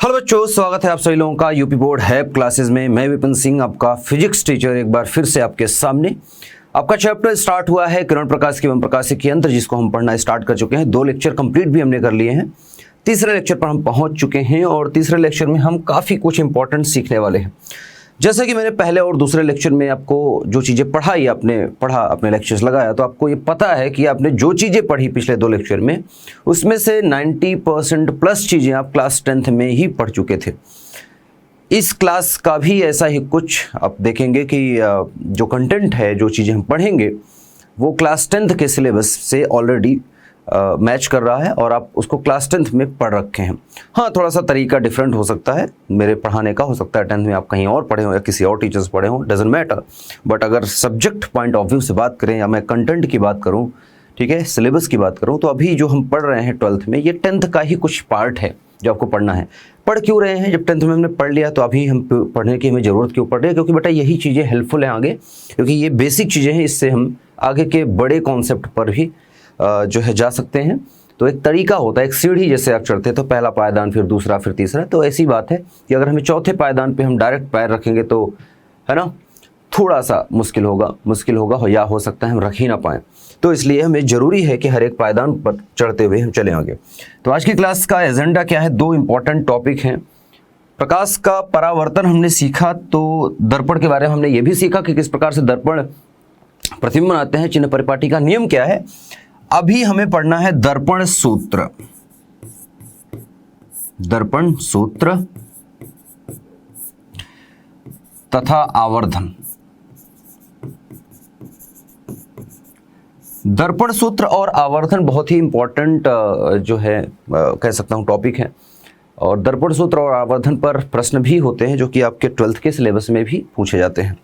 Hello बच्चों, स्वागत है आप सभी लोगों का यूपी बोर्ड हैप क्लासेस में। मैं विपिन सिंह, आपका फिजिक्स टीचर, एक बार फिर से आपके सामने। आपका चैप्टर स्टार्ट हुआ है किरण प्रकाश के एवं प्रकाशिकी यंत्र, जिसको हम पढ़ना स्टार्ट कर चुके हैं। 2 लेक्चर कंप्लीट भी हमने कर लिए हैं। तीसरे लेक्चर पर हम पहुंच चुके हैं और तीसरे लेक्चर में हम काफ़ी कुछ इंपॉर्टेंट सीखने वाले हैं। जैसे कि मैंने पहले और दूसरे लेक्चर में आपको जो चीज़ें पढ़ाई, आपने पढ़ा, अपने लेक्चर्स लगाया, तो आपको ये पता है कि आपने जो चीज़ें पढ़ी पिछले 2 लेक्चर में, उसमें से 90% प्लस चीज़ें आप क्लास 10th में ही पढ़ चुके थे। इस क्लास का भी ऐसा ही कुछ आप देखेंगे कि जो कंटेंट है, जो चीज़ें हम पढ़ेंगे, वो क्लास 10th के सिलेबस से ऑलरेडी मैच कर रहा है और आप उसको क्लास 10th में पढ़ रखे हैं। हाँ, थोड़ा सा तरीका डिफरेंट हो सकता है मेरे पढ़ाने का, हो सकता है 10th में आप कहीं और पढ़े हो या किसी और टीचर्स पढ़े हो, डजेंट मैटर। बट अगर सब्जेक्ट पॉइंट ऑफ व्यू से बात करें या मैं कंटेंट की बात करूँ, ठीक है, सिलेबस की बात करूँ, तो अभी जो हम पढ़ रहे हैं 12th में, ये 10th का ही कुछ पार्ट है जो आपको पढ़ना है। पढ़ क्यों रहे हैं? जब 10th में हमने पढ़ लिया तो अभी हम पढ़ने की हमें ज़रूरत क्यों पड़ रही है? क्योंकि बेटा यही चीज़ें हेल्पफुल हैं आगे, क्योंकि ये बेसिक चीज़ें हैं, इससे हम आगे के बड़े कॉन्सेप्ट पर भी जो है जा सकते हैं। तो एक तरीका होता है, एक सीढ़ी जैसे आप चढ़ते हैं तो पहला पायदान, फिर दूसरा, फिर तीसरा। तो ऐसी बात है कि अगर हमें चौथे पायदान पे हम डायरेक्ट पैर रखेंगे तो, है ना, थोड़ा सा मुश्किल होगा या हो सकता है हम रख ही ना पाएँ। तो इसलिए हमें ज़रूरी है कि हर एक पायदान पर चढ़ते हुए हम चले आगे। तो आज की क्लास का एजेंडा क्या है? 2 इंपॉर्टेंट टॉपिक हैं। प्रकाश का परावर्तन हमने सीखा, तो दर्पण के बारे में हमने ये भी सीखा कि किस प्रकार से दर्पण प्रतिबिंब बनाते हैं, चिन्ह परिपाटी का नियम क्या है। अभी हमें पढ़ना है दर्पण सूत्र। दर्पण सूत्र तथा आवर्धन। दर्पण सूत्र और आवर्धन बहुत ही इंपॉर्टेंट जो है कह सकता हूं टॉपिक है, और दर्पण सूत्र और आवर्धन पर प्रश्न भी होते हैं जो कि आपके 12th के सिलेबस में भी पूछे जाते हैं।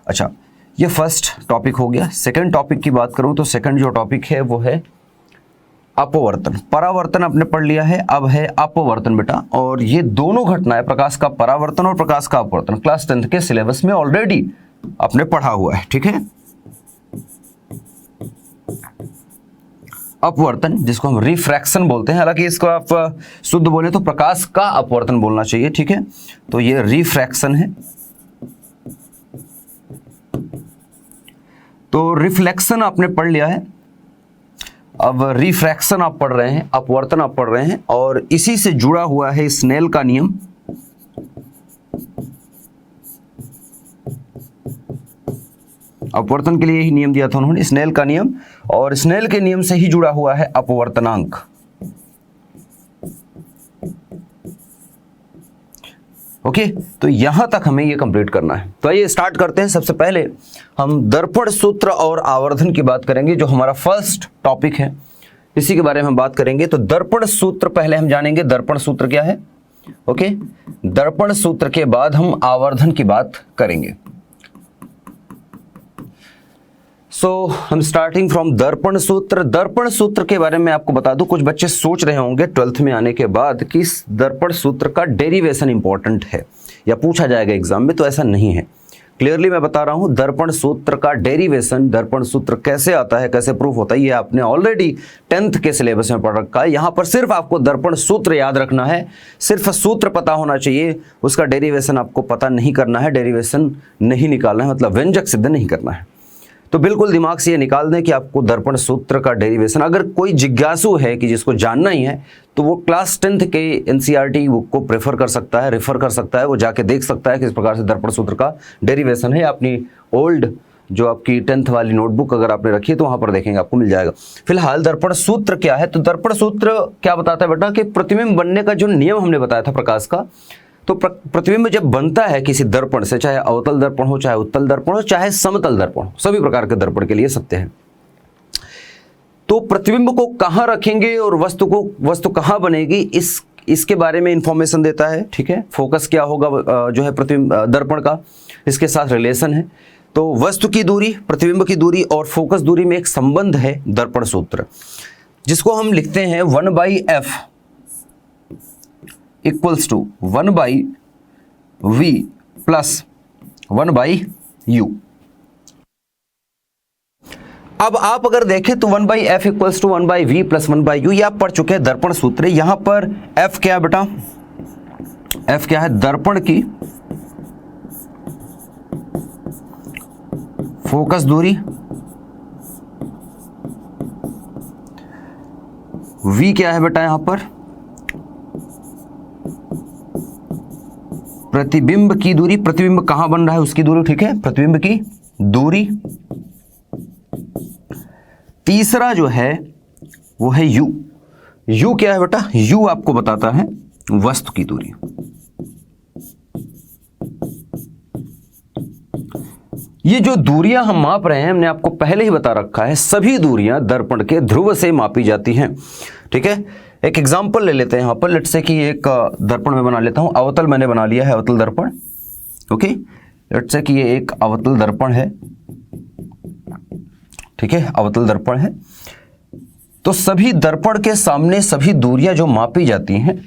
अच्छा, ये फर्स्ट टॉपिक हो गया। सेकंड टॉपिक की बात करूं तो सेकंड जो टॉपिक है वो है अपवर्तन। परावर्तन आपने पढ़ लिया है, अब है अपवर्तन बेटा। और ये दोनों घटनाएं, प्रकाश का परावर्तन और प्रकाश का अपवर्तन, क्लास 10th के सिलेबस में ऑलरेडी आपने पढ़ा हुआ है, ठीक है। अपवर्तन, जिसको हम रिफ्रैक्शन बोलते हैं, हालांकि इसको आप शुद्ध बोले तो प्रकाश का अपवर्तन बोलना चाहिए, ठीक है। तो ये रिफ्रैक्शन है। तो रिफ्लेक्शन आपने पढ़ लिया है, अब रिफ्रैक्शन आप पढ़ रहे हैं, अपवर्तन आप पढ़ रहे हैं, और इसी से जुड़ा हुआ है स्नेल का नियम। अपवर्तन के लिए ही नियम दिया था उन्होंने, स्नेल का नियम, और स्नेल के नियम से ही जुड़ा हुआ है अपवर्तनांक। ओके, तो यहां तक हमें ये कंप्लीट करना है। तो आइए स्टार्ट करते हैं। सबसे पहले हम दर्पण सूत्र और आवर्धन की बात करेंगे, जो हमारा फर्स्ट टॉपिक है, इसी के बारे में हम बात करेंगे। तो दर्पण सूत्र पहले हम जानेंगे, दर्पण सूत्र क्या है। ओके, दर्पण सूत्र के बाद हम आवर्धन की बात करेंगे। सो हम स्टार्टिंग फ्रॉम दर्पण सूत्र। दर्पण सूत्र के बारे में आपको बता दूं, कुछ बच्चे सोच रहे होंगे 12th में आने के बाद कि इस दर्पण सूत्र का डेरिवेशन इंपॉर्टेंट है या पूछा जाएगा एग्जाम में, तो ऐसा नहीं है। क्लियरली मैं बता रहा हूं, दर्पण सूत्र का डेरिवेशन, दर्पण सूत्र कैसे आता है, कैसे प्रूफ होता है, ये आपने ऑलरेडी 10th के सिलेबस में पढ़ रखा है। यहां पर सिर्फ आपको दर्पण सूत्र याद रखना है, सिर्फ सूत्र पता होना चाहिए, उसका डेरिवेशन आपको पता नहीं करना है, डेरिवेशन नहीं निकालना है, मतलब व्यंजक सिद्ध नहीं करना है। तो बिल्कुल दिमाग से ये निकाल दें कि आपको दर्पण सूत्र का डेरिवेशन, अगर कोई जिज्ञासु है कि जिसको जानना ही है, तो वो क्लास 10th के एनसीईआरटी बुक को प्रेफर कर सकता है, रेफर कर सकता है, वो जाके देख सकता है किस प्रकार से दर्पण सूत्र का डेरिवेशन है। अपनी ओल्ड जो आपकी 10th वाली नोटबुक अगर आपने रखी है तो वहां पर देखेंगे, आपको मिल जाएगा। फिलहाल दर्पण सूत्र क्या है? तो दर्पण सूत्र क्या बताता है बेटा कि प्रतिबिंब बनने का जो नियम हमने बताया था प्रकाश का, तो प्रतिबिंब जब बनता है किसी दर्पण से, चाहे अवतल दर्पण हो, चाहे उत्तल दर्पण हो, चाहे समतल दर्पण हो, सभी प्रकार के दर्पण के लिए सत्य है। तो प्रतिबिंब को कहां रखेंगे और वस्तु कहां बनेगी, इसके बारे में इंफॉर्मेशन देता है, ठीक है। फोकस क्या होगा जो है प्रतिबिंब दर्पण का, इसके साथ रिलेशन है। तो वस्तु की दूरी, प्रतिबिंब की दूरी और फोकस दूरी में एक संबंध है दर्पण सूत्र, जिसको हम लिखते हैं 1/f equals to 1/v plus 1/u। अब आप अगर देखें तो 1/f equals to 1/v plus 1/u, ये आप पढ़ चुके हैं दर्पण सूत्र। यहां पर f क्या है बेटा? F क्या है? दर्पण की फोकस दूरी, V क्या है बेटा यहां पर? प्रतिबिंब की दूरी। प्रतिबिंब कहां बन रहा है उसकी दूरी, ठीक है, प्रतिबिंब की दूरी। तीसरा जो है वो है U। U क्या है बेटा? U आपको बताता है वस्तु की दूरी। ये जो दूरियां हम माप रहे हैं, हमने आपको पहले ही बता रखा है, सभी दूरियां दर्पण के ध्रुव से मापी जाती हैं, ठीक है। एक एग्जांपल ले लेते हैं यहां पर। लेट्स से कि एक दर्पण में बना लेता हूं, अवतल मैंने बना लिया है, अवतल दर्पण, ओके। लेट्स से कि ये एक अवतल दर्पण है, ठीक है, अवतल दर्पण है। तो सभी दर्पण के सामने सभी दूरियां जो मापी जाती हैं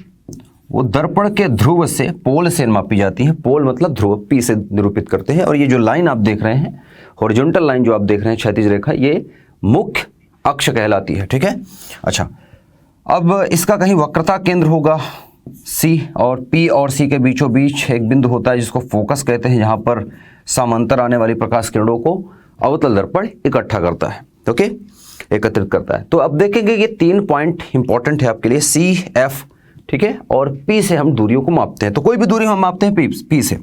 वो दर्पण के ध्रुव से, पोल से मापी जाती है। पोल मतलब ध्रुव, P से निरूपित करते हैं। और ये जो लाइन आप देख रहे हैं, हॉरिजॉन्टल लाइन जो आप देख रहे हैं, क्षैतिज रेखा, ये मुख्य अक्ष कहलाती है, ठीक है। अच्छा, अब इसका कहीं वक्रता केंद्र होगा C, और P और C के बीचों बीच एक बिंदु होता है जिसको फोकस कहते हैं, जहां पर समांतर आने वाली प्रकाश किरणों को अवतल दर्पण इकट्ठा करता है, ओके, एकत्रित करता है। तो अब देखेंगे ये 3 पॉइंट इंपॉर्टेंट है आपके लिए, C, F, ठीक है, और P से हम दूरियों को मापते हैं। तो कोई भी दूरी हम मापते हैं P से।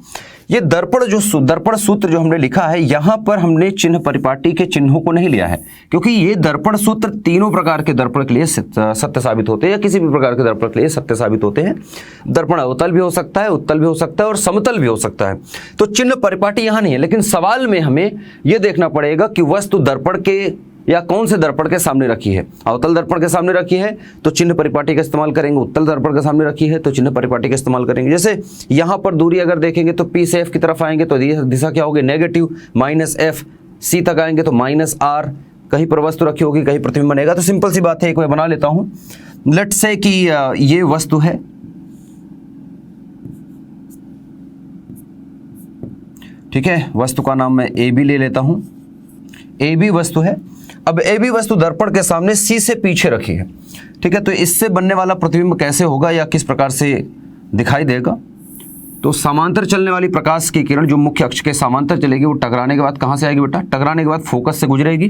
ये दर्पण दर्पण सूत्र जो हमने लिखा है, यहां पर हमने चिन्ह परिपाटी के चिन्हों को नहीं लिया है, क्योंकि ये दर्पण सूत्र तीनों प्रकार के दर्पण के लिए सत्य साबित होते हैं, या किसी भी प्रकार के दर्पण के लिए सत्य साबित होते हैं। दर्पण अवतल भी हो सकता है, उत्तल भी हो सकता है, और समतल भी हो सकता है। तो चिन्ह परिपाटी यहां नहीं है, लेकिन सवाल में हमें यह देखना पड़ेगा कि वस्तु दर्पण के या कौन से दर्पण के सामने रखी है। अवतल दर्पण के सामने रखी है तो चिन्ह परिपाटी का इस्तेमाल करेंगे, उत्तल दर्पण के सामने रखी है तो चिन्ह परिपाटी का इस्तेमाल करेंगे। जैसे यहां पर दूरी अगर देखेंगे तो P से F की तरफ आएंगे तो दिशा क्या होगी? Negative, -F। C तक आएंगे तो -R। कहीं पर वस्तु रखी होगी, कहीं प्रतिबिंब बनेगा। तो सिंपल सी बात है, एक मैं बना लेता हूं। लेट्स से कि ये वस्तु है, ठीक है, वस्तु का नाम मैं AB ले लेता हूं। AB वस्तु है। अब AB वस्तु दर्पण के सामने C से पीछे रखी है, ठीक है। तो इससे बनने वाला प्रतिबिंब कैसे होगा या किस प्रकार से दिखाई देगा? तो समांतर चलने वाली प्रकाश की किरण जो मुख्य अक्ष के समांतर चलेगी, वो टकराने के बाद कहां से आएगी बेटा? टकराने के बाद फोकस से गुजरेगी,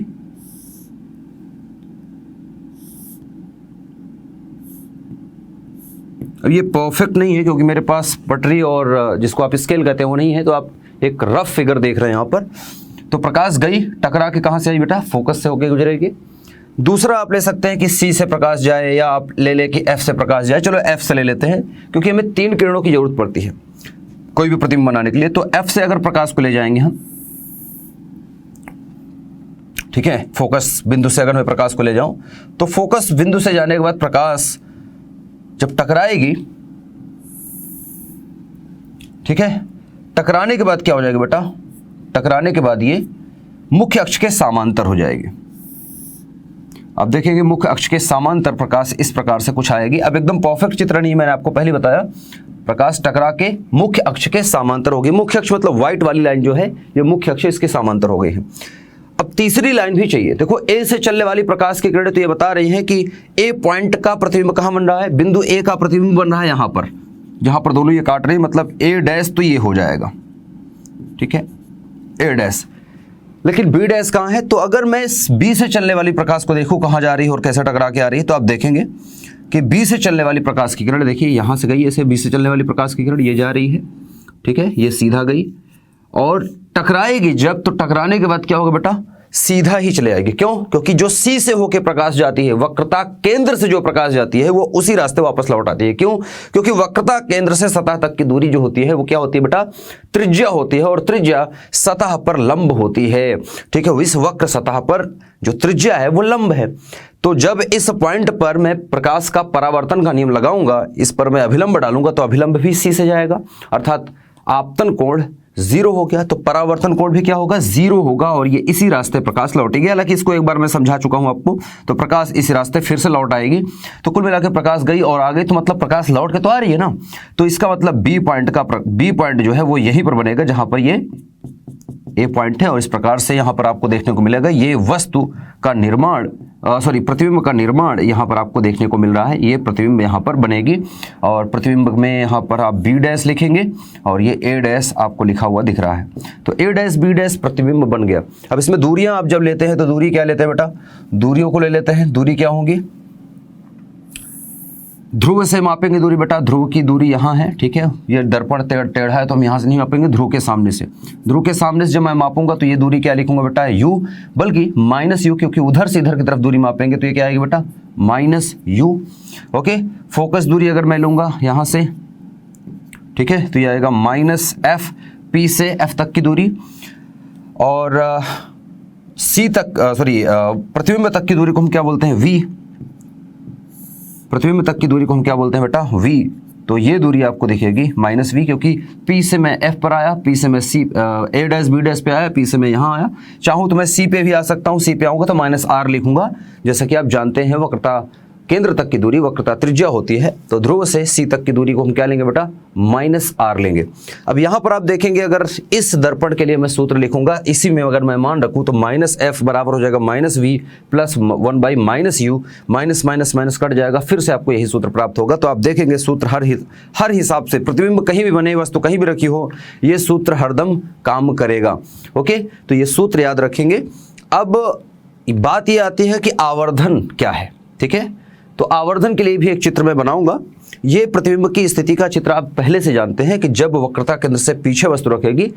अब ये परफेक्ट नहीं है क्योंकि मेरे पास पटरी और जिसको आप स्केल कहते हैं वो नहीं है, तो आप एक रफ फिगर देख रहे हैं यहां पर। तो प्रकाश गई, टकरा के कहां से आई बेटा? फोकस से होकर गुजरेगी। दूसरा आप ले सकते हैं कि C से प्रकाश जाए, या आप ले ले कि F से प्रकाश जाए। चलो F से ले लेते हैं, क्योंकि हमें 3 किरणों की जरूरत पड़ती है कोई भी प्रतिबिंब बनाने के लिए। तो F से अगर प्रकाश को ले जाएंगे हम, ठीक है, फोकस बिंदु से अगर मैं प्रकाश को ले जाऊं, तो फोकस बिंदु से जाने के बाद प्रकाश जब टकराएगी, ठीक है, टकराने के बाद क्या हो जाएगा बेटा? टकराने के बाद ये मुख्य अक्ष के समांतर हो जाएगी। अब देखेंगे मुख्य अक्ष के समांतर प्रकाश इस प्रकार से कुछ आएगी। अब एकदम परफेक्ट चित्र नहीं, मैंने आपको पहले बताया, प्रकाश टकरा के मुख्य अक्ष के समांतर होगी। मुख्य अक्ष मतलब व्हाइट वाली लाइन जो है, ये मुख्य अक्ष इसके समांतर हो गई है। अब तीसरी लाइन भी चाहिए। देखो A से चलने वाली प्रकाश की किरणें तो ये बता रही हैं कि A पॉइंट का प्रतिबिंब कहां बन रहा है? बिंदु A का प्रतिबिंब बन रहा है यहां पर, जहां पर दोनों ये काट रहे हैं, मतलब A डैश तो ये हो जाएगा, ठीक है, A डैश। लेकिन B डैश कहां है? तो अगर मैं B से चलने वाली प्रकाश को देखूं कहां जा रही है और कैसे टकरा के आ रही है, तो आप देखेंगे कि B से चलने वाली प्रकाश की किरण, देखिए यहां से गई, ऐसे B से चलने वाली प्रकाश की किरण ये जा रही है, ठीक है, ये सीधा गई और टकराएगी जब, तो टकराने के बाद क्या होगा बेटा? सीधा ही चले आएगी। क्यों? क्योंकि जो C से होकर प्रकाश जाती है, वक्रता केंद्र से जो प्रकाश जाती है, वो उसी रास्ते वापस लौट आती है। क्यों? क्योंकि वक्रता केंद्र से सतह तक की दूरी जो होती है वो क्या होती है बेटा? त्रिज्या होती है, और त्रिज्या सतह पर लंब होती है, ठीक है। इस वक्र सतह पर जो त्रिज्या है वो लंब है। तो जब इस पॉइंट पर मैं प्रकाश का परावर्तन का नियम लगाऊंगा, इस पर मैं अभिलंब डालूंगा, तो अभिलंब भी C से जाएगा, अर्थात आपतन कोण 0 हो गया, तो परावर्तन कोण भी क्या होगा? 0 होगा, और ये इसी रास्ते प्रकाश लौटेगी। हालांकि इसको एक बार मैं समझा चुका हूं आपको, तो प्रकाश इस रास्ते फिर से लौट आएगी। तो कुल मिलाकर प्रकाश गई और आ गई, तो मतलब प्रकाश लौट के तो आ रही है ना। तो इसका मतलब B पॉइंट जो है वो यहीं पर बनेगा जहां पर ये A पॉइंट है, और इस प्रकार से यहां पर आपको देखने को मिलेगा ये वस्तु का निर्माण प्रतिबिंब का निर्माण यहाँ पर आपको देखने को मिल रहा है। ये प्रतिबिंब यहाँ पर बनेगी और प्रतिबिंब में यहाँ पर आप बी डैश लिखेंगे और ये ए डैश आपको लिखा हुआ दिख रहा है। तो ए डैश बी डैश प्रतिबिंब बन गया। अब इसमें दूरियां आप जब लेते हैं तो दूरी क्या लेते हैं बेटा, दूरियों को ले लेते हैं। दूरी क्या होंगी, ध्रुव से मापेंगे दूरी बेटा। ध्रुव की दूरी यहाँ है, ठीक है। ये दर्पण टेढ़ा है तो हम यहाँ से नहीं मापेंगे, ध्रुव के सामने से। ध्रुव के सामने से जब मैं मापूंगा तो ये दूरी क्या लिखूंगा बेटा, u, बल्कि माइनस यू, क्योंकि उधर से इधर की तरफ दूरी मापेंगे तो ये क्या आएगी बेटा, माइनस यू। ओके, फोकस दूरी अगर मैं लूंगा यहाँ से, ठीक है, तो ये आएगा माइनस एफ, पी से एफ तक की दूरी। और सी तक प्रतिबिंब तक की दूरी को हम क्या बोलते हैं, वी। प्रतिबिंब तक की दूरी को हम क्या बोलते हैं बेटा, v। तो ये दूरी आपको दिखेगी माइनस v, क्योंकि p से मैं f पर आया, p से मैं c a dash b dash पे आया, p से मैं यहाँ आया। चाहूँ तो मैं c पे भी आ सकता हूँ, c पे आऊँगा तो माइनस r लिखूंगा। जैसा कि आप जानते हैं वक्रता केंद्र तक की दूरी वक्रता त्रिज्या होती है, तो ध्रुव से c तक की दूरी को हम क्या लेंगे बेटा, माइनस r लेंगे। अब यहाँ पर आप देखेंगे अगर इस दर्पण के लिए मैं सूत्र लिखूंगा, इसी में अगर मैं मान रखूँ तो माइनस f बराबर हो जाएगा minus v plus 1 by minus you. Minus minus minus cut जाएगा, फिर से आपको यही सूत्र प्राप्त होगा। तो आप देखेंगे सूत्र हर हिसाब से, प्रतिबिंब कहीं भी बने, वस्तु कहीं भी रखी हो, ये सूत्र हरदम काम करेगा। ओके, तो ये सूत्र याद रखेंगे। अब बात ये आती है कि आवर्धन क्या है, ठीक है। तो आवर्धन के लिए भी एक चित्र मैं बनाऊंगा। ये प्रतिबिंब की स्थिति का चित्र आप पहले से जानते हैं कि जब वक्रता केंद्र से पीछे वस्तु रखेगी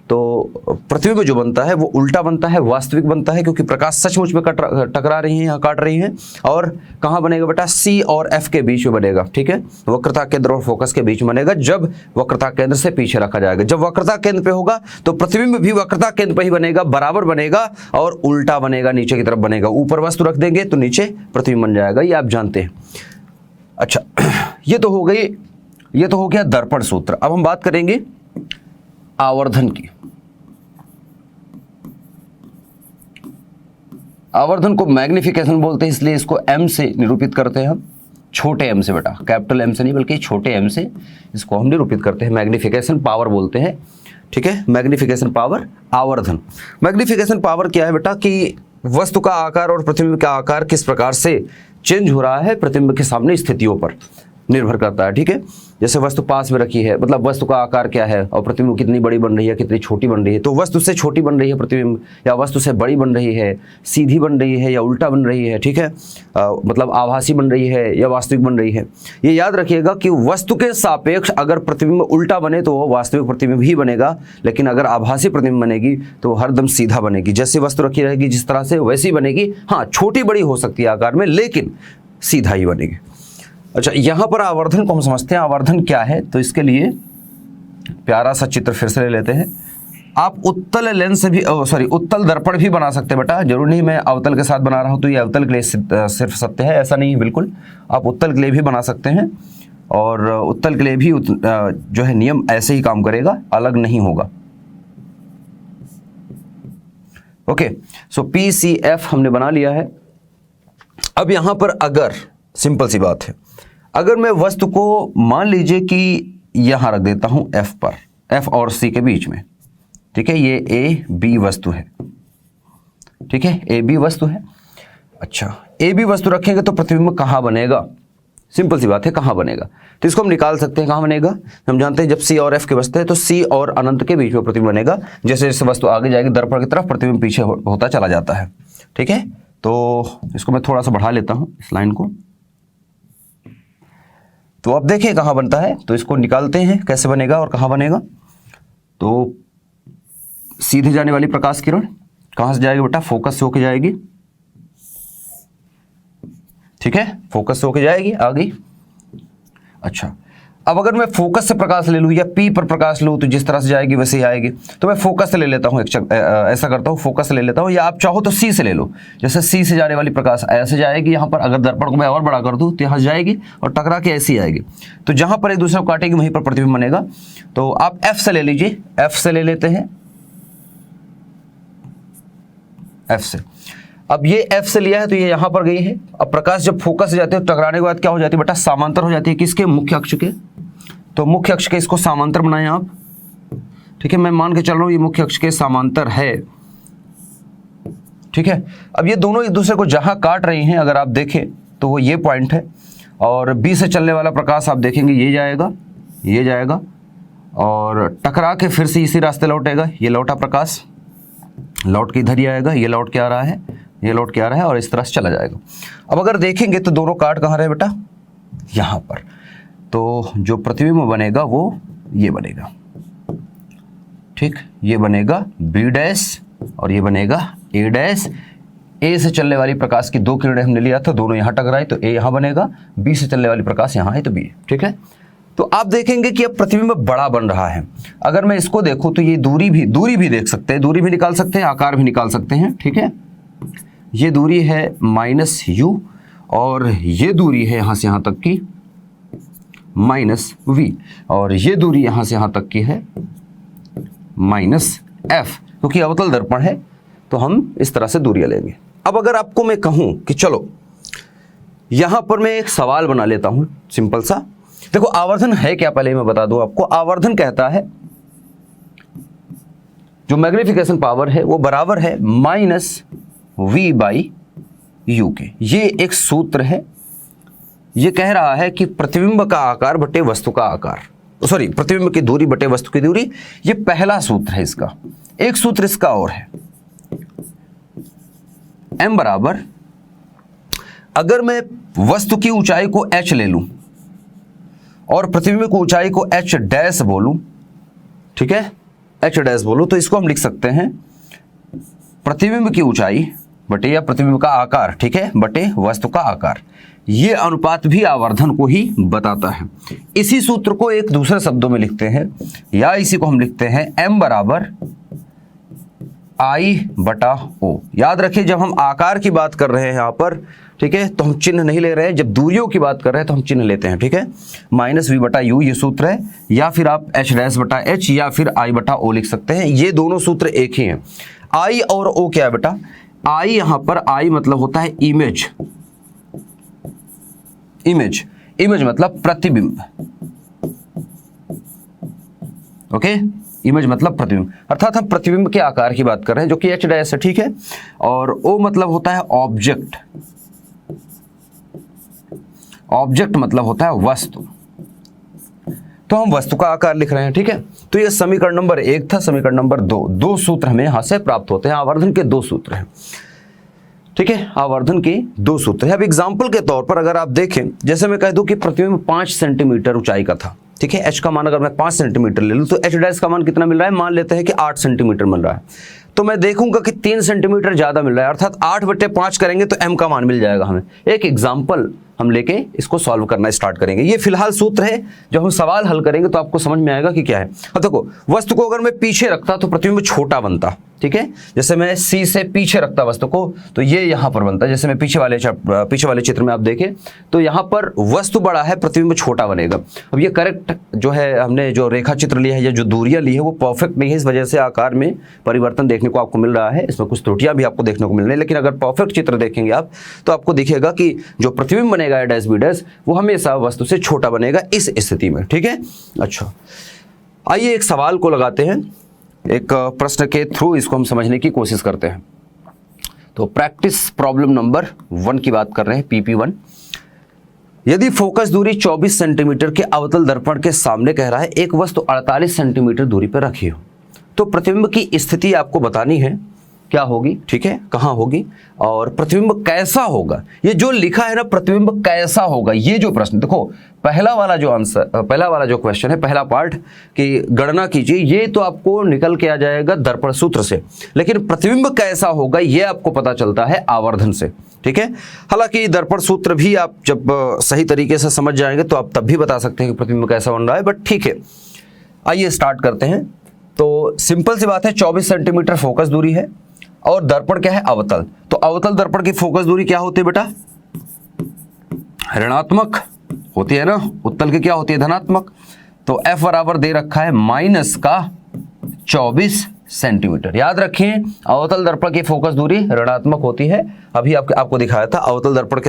तो प्रतिबिंब जो बनता है वो उल्टा बनता है, वास्तविक बनता है, क्योंकि प्रकाश सचमुच में टकरा रही है, यहाँ काट रही हैं। और कहाँ बनेगा बेटा, सी और एफ के बीच में बनेगा, ठीक है। वक्रता केंद्र और फोकस के बीच में बनेगा जब वक्रता केंद्र से पीछे रखा जाएगा। जब वक्रता केंद्र पे होगा तो प्रतिबिंब भी वक्रता केंद्र पे ही बनेगा, बराबर बनेगा और उल्टा बनेगा, नीचे की तरफ बनेगा। ऊपर वस्तु रख देंगे तो नीचे प्रतिबिंब बन जाएगा, ये आप जानते हैं। अच्छा, ये तो हो गई, ये तो हो गया दर्पण सूत्र। अब हम बात करेंगे आवर्धन की। आवर्धन को मैग्निफिकेशन बोलते हैं, इसलिए इसको m से निरूपित करते हैं हम, छोटे m से बेटा, कैपिटल M से नहीं बल्कि छोटे m से इसको हम निरूपित करते हैं। मैग्निफिकेशन पावर बोलते हैं, ठीक है। मैग्निफिकेशन पावर, आवर्धन। मैग्निफिकेशन पावर क्या है बेटा, कि वस्तु का आकार और प्रतिबिंब का आकार किस प्रकार से चेंज हो रहा है प्रतिबिंब के सामने स्थितियों पर निर्भर करता है, ठीक है। जैसे वस्तु पास में रखी है, मतलब वस्तु का आकार क्या है और प्रतिबिंब कितनी बड़ी बन रही है, कितनी छोटी बन रही है। तो वस्तु से छोटी बन रही है प्रतिबिंब, या वस्तु से बड़ी बन रही है, सीधी बन रही है या उल्टा बन रही है, ठीक है। मतलब आभासी बन रही है या वास्तविक बन रही है। ये याद रखिएगा कि वस्तु के सापेक्ष अगर प्रतिबिंब उल्टा बने तो वो वास्तविक प्रतिबिंब ही बनेगा, लेकिन अगर आभासी प्रतिबिंब बनेगी तो हरदम सीधा बनेगी। जैसी वस्तु रखी रहेगी जिस तरह से वैसी बनेगी। हाँ, छोटी बड़ी हो सकती है आकार में, लेकिन सीधा ही बनेगी। अच्छा, यहाँ पर आवर्धन को हम समझते हैं। आवर्धन क्या है, तो इसके लिए प्यारा सा चित्र फिर से ले लेते हैं। आप उत्तल लेंस भी उत्तल दर्पण भी बना सकते हैं बेटा। जरूर नहीं मैं अवतल के साथ बना रहा हूँ तो ये अवतल के लिए सिर्फ सत्य है, ऐसा नहीं है बिल्कुल। आप उत्तल के लिए भी बना सकते हैं और उत्तल के लिए भी जो है नियम ऐसे ही काम करेगा, अलग नहीं होगा। ओके, सो PCF हमने बना लिया है। अब यहां पर अगर सिंपल सी बात है, अगर मैं वस्तु को मान लीजिए कि यहां रख देता हूं F पर, F और C के बीच में, ठीक है। ये AB वस्तु है, ठीक है, AB वस्तु है। अच्छा, AB वस्तु रखेंगे तो प्रतिबिंब कहां बनेगा, सिंपल सी बात है, कहां बनेगा। तो इसको हम निकाल सकते हैं, कहां बनेगा। हम जानते हैं जब C और F के बसते हैं तो C और अनंत के बीच में प्रतिबिंब बनेगा। जैसे जैसे वस्तु आगे जाएगी दर्पण की तरफ, प्रतिबिंब पीछे होता चला जाता है, ठीक है। तो इसको मैं थोड़ा सा बढ़ा लेता हूं इस लाइन को। तो अब देखिए कहां बनता है, तो इसको निकालते हैं कैसे बनेगा और कहां बनेगा। तो सीधे जाने वाली प्रकाश किरण कहां से जाएगी बेटा, फोकस से होके जाएगी, ठीक है, फोकस से होके जाएगी, आ गई। अच्छा, अब अगर मैं फोकस से प्रकाश ले लूँ या P पर प्रकाश लूँ तो जिस तरह से जाएगी वैसे ही आएगी। तो मैं फोकस से ले लेता हूँ, ऐसा करता हूँ, फोकस से ले लेता हूँ, या आप चाहो तो C से ले लो। जैसे C से जाने वाली प्रकाश ऐसे जाएगी यहाँ पर, अगर दर्पण को मैं और बड़ा कर दूँ तो यहाँ जाएगी और टकरा के ऐसी आएगी। तो जहाँ पर एक दूसरे को काटेगी वहीं पर प्रतिबिंब बनेगा। तो आप F से ले लीजिए, F से ले लेते हैं, F से। अब ये F से लिया है तो ये यहाँ पर गई है। अब प्रकाश जब फोकस से जाते हैं तो टकराने के बाद क्या हो जाती है बेटा, समांतर हो जाती है। किसके, मुख्य अक्ष के। तो मुख्य अक्ष के इसको समांतर बनाएं आप, ठीक है। मैं मान के चल रहा हूँ ये मुख्य अक्ष के समांतर है। ठीक है। अब ये दोनों एक दूसरे को जहां काट रही हैं अगर आप देखें तो वो ये पॉइंट है, और बी से चलने वाला प्रकाश आप देखेंगे ये जाएगा और टकरा के फिर से इसी रास्ते लौटेगा, ये लौटा प्रकाश, लौट के इधर ही आएगा, ये लौट के आ रहा है, ये लौट के आ रहा है और इस तरह से चला जाएगा। अब अगर देखेंगे तो दोनों काट कहाँ रहे बेटा, यहाँ पर। तो जो प्रतिबिंब बनेगा वो ये बनेगा, ठीक, ये बनेगा बी डैश और ये बनेगा ए डैश। ए से चलने वाली प्रकाश की 2 किरणें हमने लिया था, दोनों यहाँ टकराई तो ए यहाँ बनेगा, बी से चलने वाली प्रकाश यहाँ है तो बी, ठीक है। तो आप देखेंगे कि अब प्रतिबिंब बड़ा बन रहा है। अगर मैं इसको देखूं तो ये दूरी भी देख सकते हैं, दूरी भी निकाल सकते हैं, आकार भी निकाल सकते हैं, ठीक है। ये दूरी है -u और ये दूरी है यहाँ से यहाँ तक की -v और ये दूरी यहाँ से यहाँ तक की है -f, क्योंकि अवतल दर्पण है तो हम इस तरह से दूरियां लेंगे। अब अगर आपको मैं कहूं कि चलो यहां पर मैं एक सवाल बना लेता हूं सिंपल सा। देखो आवर्धन है क्या, पहले मैं बता दूं आपको। आवर्धन कहता है जो मैग्निफिकेशन पावर है वो बराबर है -v/u के। ये एक सूत्र है, ये कह रहा है कि प्रतिबिंब का आकार बटे वस्तु का आकार, सॉरी प्रतिबिंब की दूरी बटे वस्तु की दूरी। ये पहला सूत्र है इसका। एक सूत्र इसका और है, m बराबर, अगर मैं वस्तु की ऊंचाई को h ले लूं और प्रतिबिंब की ऊंचाई को h डैश बोलूं, ठीक है, h डैश बोलूं, तो इसको हम लिख सकते हैं प्रतिबिंब की ऊंचाई बटे या प्रतिबिंब का आकार, ठीक है, बटे वस्तु का आकार। ये अनुपात भी आवर्धन को ही बताता है। इसी सूत्र को एक दूसरे शब्दों में लिखते हैं, या इसी को हम लिखते हैं m बराबर I/O। याद रखिए जब हम आकार की बात कर रहे हैं यहाँ पर, ठीक है, तो हम चिन्ह नहीं ले रहे हैं। जब दूरियों की बात कर रहे हैं तो हम चिन्ह लेते हैं, ठीक है। -v/u ये सूत्र है, या फिर आप h'/h या फिर I/O लिख सकते हैं। ये दोनों सूत्र एक ही हैं। I और O क्या है बेटा, I यहाँ पर I मतलब होता है इमेज, इमेज मतलब प्रतिबिंब, ओके, इमेज मतलब प्रतिबिंब, अर्थात हम प्रतिबिंब के आकार की बात कर रहे हैं जो कि h डैश है, ठीक है। और O मतलब होता है ऑब्जेक्ट, ऑब्जेक्ट मतलब होता है वस्तु, तो हम वस्तु का आकार लिख रहे हैं, ठीक है। तो ये समीकरण नंबर 1 था। समीकरण नंबर 2, 2 सूत्र हमें यहां से प्राप्त होते हैं। आवर्धन के 2 सूत्र हैं, ठीक है, आवर्धन के 2 सूत्र है। अब एग्जाम्पल के तौर पर अगर आप देखें, जैसे मैं कह दूं कि प्रतिबिंब 5 सेंटीमीटर ऊंचाई का था, ठीक है, h का मान अगर मैं 5 सेंटीमीटर ले लूं तो h डैश का मान कितना मिल रहा है, मान लेते हैं कि 8 सेंटीमीटर मिल रहा है। तो मैं देखूंगा कि 3 सेंटीमीटर ज्यादा मिल रहा है, अर्थात 8/5 करेंगे तो m का मान मिल जाएगा हमें। एक एग्जाम्पल हम लेके इसको सॉल्व करना स्टार्ट करेंगे। ये फिलहाल सूत्र है, जब हम सवाल हल करेंगे तो आपको समझ में आएगा कि क्या है। अब देखो, वस्तु को अगर मैं पीछे रखता तो प्रतिबिंब छोटा बनता, ठीक है। जैसे मैं C से पीछे रखता वस्तु को तो ये यहाँ पर बनता है। जैसे मैं पीछे वाले चित्र में आप देखें तो यहाँ पर वस्तु बड़ा है, प्रतिबिंब छोटा बनेगा। अब ये करेक्ट जो है, हमने जो रेखा चित्र लिया है या जो दूरियां ली है वो परफेक्ट नहीं है, इस वजह से आकार में परिवर्तन देखने को आपको मिल रहा है। इसमें कुछ त्रुटियां भी आपको देखने को मिल रही है, लेकिन अगर परफेक्ट चित्र देखेंगे आप तो आपको दिखेगा कि जो प्रतिबिंब बनेगा डैश बी डैश वो हमेशा वस्तु से छोटा बनेगा इस स्थिति में, ठीक है। अच्छा, आइए एक सवाल को लगाते हैं, एक प्रश्न के थ्रू इसको हम समझने की कोशिश करते हैं। तो प्रैक्टिस प्रॉब्लम नंबर 1 की बात कर रहे हैं, PP1। यदि फोकस दूरी 24 सेंटीमीटर के अवतल दर्पण के सामने कह रहा है एक वस्तु 48 सेंटीमीटर दूरी पर रखी हो, तो प्रतिबिंब की स्थिति आपको बतानी है, क्या होगी, ठीक है, कहाँ होगी और प्रतिबिंब कैसा होगा। ये जो लिखा है ना, प्रतिबिंब कैसा होगा, ये जो प्रश्न देखो, पहला वाला जो क्वेश्चन है, पहला पार्ट की गणना कीजिए, ये तो आपको निकल के आ जाएगा दर्पण सूत्र से, लेकिन प्रतिबिंब कैसा होगा ये आपको पता चलता है आवर्धन से, ठीक है। हालांकि दर्पण सूत्र भी आप जब सही तरीके से समझ जाएंगे तो आप तब भी बता सकते हैं कि प्रतिबिंब कैसा बन रहा है, बट ठीक है। आइए स्टार्ट करते हैं। तो सिंपल सी बात है, 24 सेंटीमीटर फोकस दूरी है और दर्पण क्या है, अवतल। तो अवतल दर्पण की फोकस दूरी क्या होती है बेटा, ऋणात्मक होती है ना, उत्तल की क्या होती है, धनात्मक। तो F बराबर दे रखा है -24 सेंटीमीटर। याद रखें, अवतल दर्पण की फोकस दूरी ऋणात्मक होती है। अभी आपको दिखाया था, अवतल दर्पण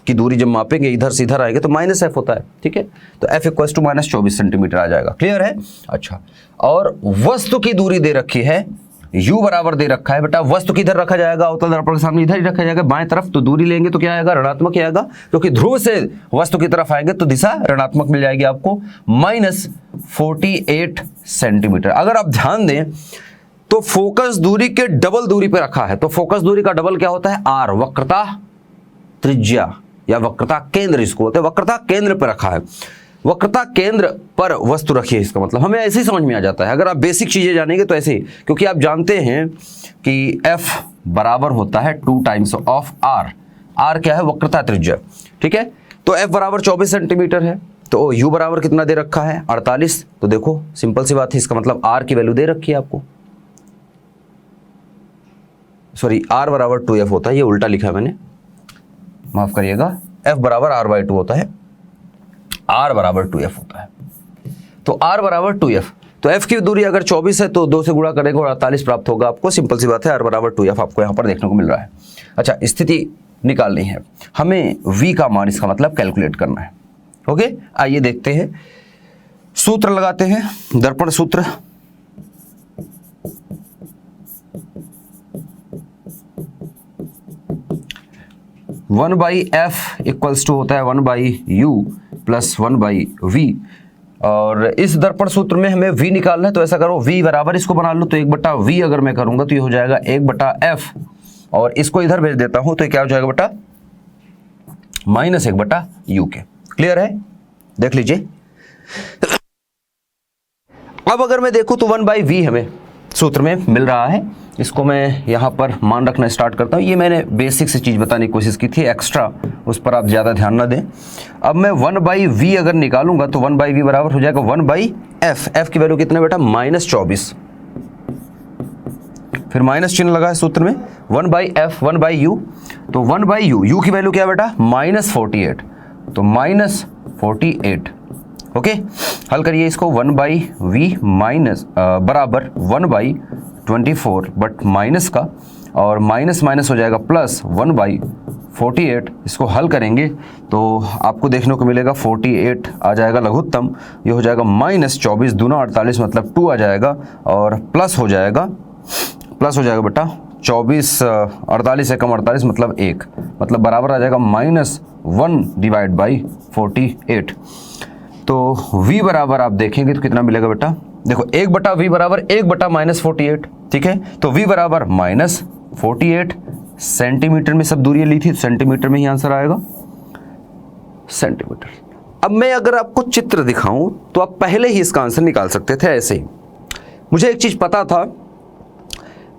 की दूरी जब मापेंगे इधर से इधर आएंगे तो -F होता है, ठीक है। तो F = -24 सेंटीमीटर आ जाएगा, क्लियर है। अच्छा, और वस्तु की दूरी दे रखी है u बराबर दे रखा है बेटा, वस्तु किधर रखा जाएगा, अवतल दर्पण के सामने इधर ही रखा जाएगा बाएं तरफ, तो दूरी लेंगे तो क्या आएगा, ऋणात्मक ही आएगा, क्योंकि ध्रुव से वस्तु की तरफ आएंगे तो दिशा ऋणात्मक मिल जाएगी आपको, -48 सेंटीमीटर। अगर आप ध्यान दें तो फोकस दूरी के डबल दूरी पे रखा है, तो फोकस दूरी का डबल क्या होता है, r, वक्रता त्रिज्या या वक्रता केंद्र इसको बोलते हैं, वक्रता केंद्र पर रखा है, वक्रता केंद्र पर वस्तु रखी है, इसका मतलब हमें ऐसे ही समझ में आ जाता है। अगर आप बेसिक चीजें जानेंगे तो ऐसे ही, क्योंकि आप जानते हैं कि F बराबर होता है 2 टाइम्स ऑफ R, R क्या है, वक्रता त्रिज्या, ठीक है। तो F बराबर 24 सेंटीमीटर है, तो U बराबर कितना दे रखा है, 48। तो देखो सिंपल सी बात है, इसका मतलब R की वैल्यू दे रखी है आपको, सॉरी R बराबर 2F होता है, ये उल्टा लिखा है मैंने, माफ करिएगा, F बराबर R/2 होता है, R बराबर 2F होता है, तो R बराबर 2F, तो F की दूरी अगर 24 है तो 2 से गुणा करेंगे और 48 प्राप्त होगा आपको, सिंपल सी बात है, R बराबर 2F आपको यहाँ पर देखने को मिल रहा है। अच्छा, स्थिति निकालनी है हमें, V का मान इसका मतलब कैलकुलेट करना है। ओके, आइए देखते हैं, सूत्र लगाते हैं, दर्पण सूत्र, one by F equals to होता है 1/u प्लस 1/v, और इस दर्पण सूत्र में हमें v निकालना है, तो ऐसा करो v बराबर इसको बना लो, तो 1/v अगर मैं करूंगा तो ये हो जाएगा 1/f, और इसको इधर भेज देता हूं तो ये क्या हो जाएगा बेटा, -1/u के। क्लियर है, देख लीजिए। अब अगर मैं देखूं तो 1/v हमें सूत्र में मिल रहा है, इसको मैं यहाँ पर मान रखना स्टार्ट करता हूँ। ये मैंने बेसिक से चीज़ बताने की कोशिश की थी, एक्स्ट्रा उस पर आप ज़्यादा ध्यान ना दें। अब मैं 1/v अगर निकालूंगा तो 1/v बराबर हो जाएगा 1/f, f की वैल्यू कितना बेटा, -24, फिर माइनस चिन्ह लगा है सूत्र में, 1/f 1/u, तो 1/u, u की वैल्यू क्या बेटा, -48, तो -48। ओके, हल करिए इसको, 1/v माइनस बराबर 1/24 बट माइनस का, और माइनस माइनस हो जाएगा प्लस 1/48। इसको हल करेंगे तो आपको देखने को मिलेगा 48 आ जाएगा लघुत्तम, ये हो जाएगा -24 दूना 48 मतलब 2 आ जाएगा, और प्लस हो जाएगा बेटा 24, 48 से कम 48 मतलब 1, मतलब बराबर आ जाएगा -1/48। तो v बराबर आप देखेंगे तो कितना मिलेगा बेटा, देखो 1/v बराबर 1/-48, ठीक है, तो v बराबर -48 सेंटीमीटर में सब दूरियां ली थी, सेंटीमीटर में ही आंसर आएगा, सेंटीमीटर। अब मैं अगर आपको चित्र दिखाऊं तो आप पहले ही इसका आंसर निकाल सकते थे ऐसे ही। मुझे एक चीज पता था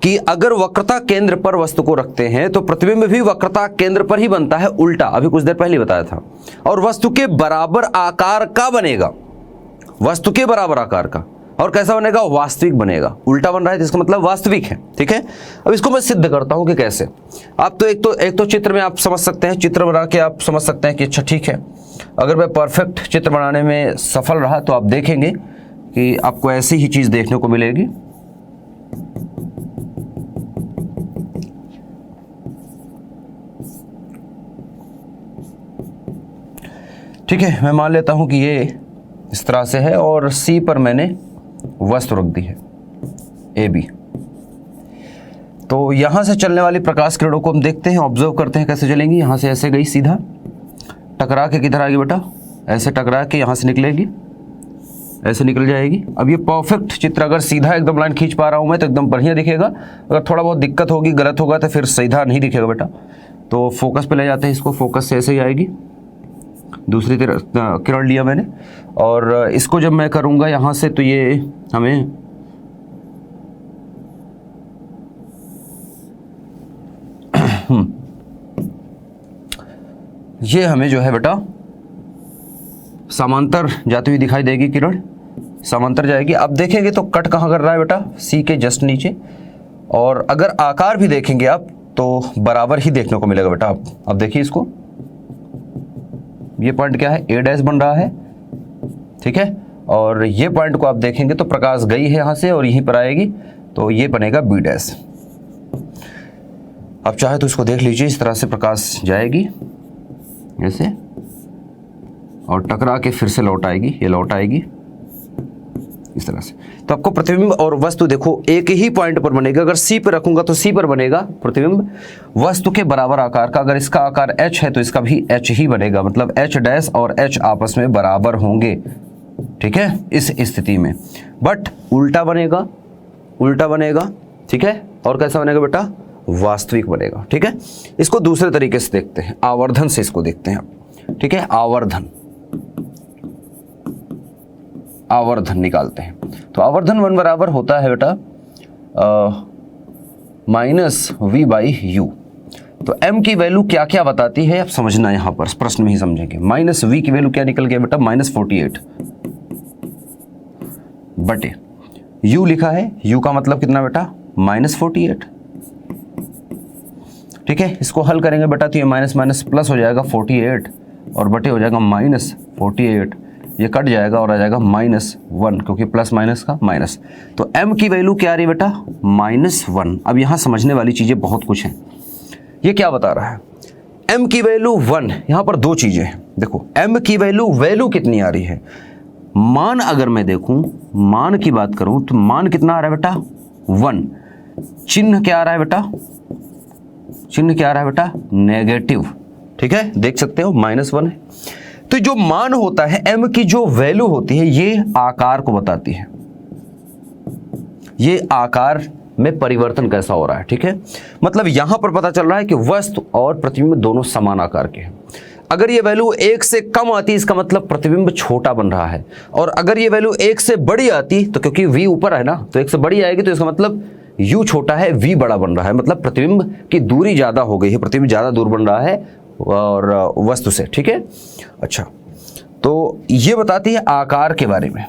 कि अगर वक्रता केंद्र पर वस्तु को रखते हैं तो प्रतिबिंब भी वक्रता केंद्र पर ही बनता है, उल्टा, अभी कुछ देर पहले बताया था, और वस्तु के बराबर आकार का बनेगा, वस्तु के बराबर आकार का, और कैसा बनेगा, वास्तविक बनेगा। उल्टा बन रहा है तो इसका मतलब वास्तविक है, ठीक है। अब इसको मैं सिद्ध करता हूं कि कैसे। आप तो एक तो चित्र में आप समझ सकते हैं, चित्र बना के आप समझ सकते हैं कि अच्छा ठीक है, अगर मैं परफेक्ट चित्र बनाने में सफल रहा तो आप देखेंगे कि आपको ऐसी ही चीज देखने को मिलेगी। ठीक है, मैं मान लेता हूं कि ये इस तरह से है और C पर मैंने वस्तु रख दी है AB। तो यहां से चलने वाली प्रकाश किरणों को हम देखते हैं, ऑब्जर्व करते हैं कैसे चलेंगी। यहां से ऐसे गई सीधा, टकरा के किधर आएगी बेटा, ऐसे टकरा के यहां से निकलेगी, ऐसे निकल जाएगी। अब ये परफेक्ट चित्र, अगर सीधा एकदम लाइन खींच पा रहा हूं मैं तो एकदम बढ़िया दिखेगा, अगर थोड़ा बहुत दिक्कत होगी, गलत होगा तो फिर सीधा नहीं दिखेगा बेटा। तो फोकस पे ले जाते हैं इसको, फोकस से ऐसे ही आएगी, दूसरी तरफ किरण लिया मैंने, और इसको जब मैं करूंगा यहां से तो ये हमें ये हमें जो है बेटा समांतर जाती हुई दिखाई देगी, किरण समांतर जाएगी। अब देखेंगे तो कट कहाँ कर रहा है बेटा, सी के जस्ट नीचे, और अगर आकार भी देखेंगे आप तो बराबर ही देखने को मिलेगा बेटा। अब देखिए इसको, ये पॉइंट क्या है, A' बन रहा है, ठीक है, और ये पॉइंट को आप देखेंगे तो प्रकाश गई है यहां से और यहीं पर आएगी, तो ये बनेगा B'। अब चाहे तो इसको देख लीजिए, इस तरह से प्रकाश जाएगी ऐसे और टकरा के फिर से लौट आएगी, ये लौट आएगी इस तरह से। तो आपको प्रतिबिंब और वस्तु देखो एक ही पॉइंट पर बनेगा, अगर सी पर रखूंगा तो सी पर बनेगा प्रतिबिंब वस्तु के बराबर आकार का। अगर इसका आकार h है तो इसका भी h ही बनेगा, मतलब h डैश और h आपस में बराबर होंगे, ठीक है, इस स्थिति में। बट उल्टा बनेगा, उल्टा बनेगा, ठीक है। और कैसा बनेगा बेटा? वास्तविक बनेगा, ठीक है। इसको दूसरे तरीके से देखते हैं, आवर्धन से इसको देखते हैं, ठीक है। आवर्धन, आवर्धन निकालते हैं। तो आवर्धन 1 बराबर होता है बेटा -v/u। तो m की वैल्यू क्या क्या बताती है आप समझना, यहाँ पर प्रश्न में ही समझेंगे। -v की वैल्यू क्या निकल गया बेटा? -48 बटे u लिखा है, u का मतलब कितना बेटा? -48, ठीक है। इसको हल करेंगे बेटा तो ये माइनस माइनस प्लस हो जाएगा 48 और बटे हो जाएगा -48, ये कट जाएगा और आ जाएगा -1, क्योंकि प्लस माइनस का माइनस। तो m की वैल्यू क्या आ रही है बेटा? -1। अब यहाँ समझने वाली चीज़ें बहुत कुछ हैं। ये क्या बता रहा है? m की वैल्यू 1, यहाँ पर दो चीज़ें हैं। देखो m की वैल्यू कितनी आ रही है? मान अगर मैं देखूँ, मान की बात करूँ तो मान कितना आ रहा है बेटा? 1। चिन्ह क्या आ रहा है बेटा? चिन्ह क्या आ रहा है बेटा? नेगेटिव, ठीक है, देख सकते हो -1 है। तो जो मान होता है m की जो वैल्यू होती है ये आकार को बताती है, ये आकार में परिवर्तन कैसा हो रहा है, ठीक है। मतलब यहां पर पता चल रहा है कि वस्तु और प्रतिबिंब दोनों समान आकार के हैं। अगर ये वैल्यू 1 से कम आती इसका मतलब प्रतिबिंब छोटा बन रहा है, और अगर ये वैल्यू 1 से बड़ी आती तो क्योंकि v ऊपर है ना, तो 1 से बड़ी आएगी तो इसका मतलब u छोटा है, v बड़ा बन रहा है, मतलब प्रतिबिंब की दूरी ज्यादा हो गई है, प्रतिबिंब ज्यादा दूर बन रहा है और वस्तु से, ठीक है। अच्छा, तो ये बताती है आकार के बारे में,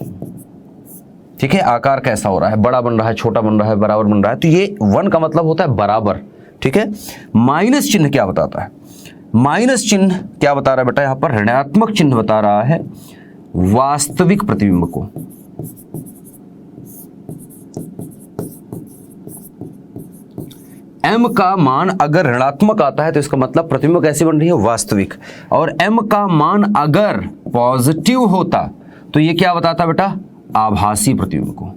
ठीक है, आकार कैसा हो रहा है, बड़ा बन रहा है, छोटा बन रहा है, बराबर बन रहा है। तो ये 1 का मतलब होता है बराबर, ठीक है। माइनस चिन्ह क्या बताता है? माइनस चिन्ह क्या बता रहा है बेटा? यहाँ पर ऋणात्मक चिन्ह बता रहा है वास्तविक प्रतिबिंब को। m का मान अगर ऋणात्मक आता है तो इसका मतलब प्रतिबिंब कैसी बन रही है? वास्तविक। और m का मान अगर पॉजिटिव होता तो ये क्या बताता बेटा? आभासी प्रतिबिंब को।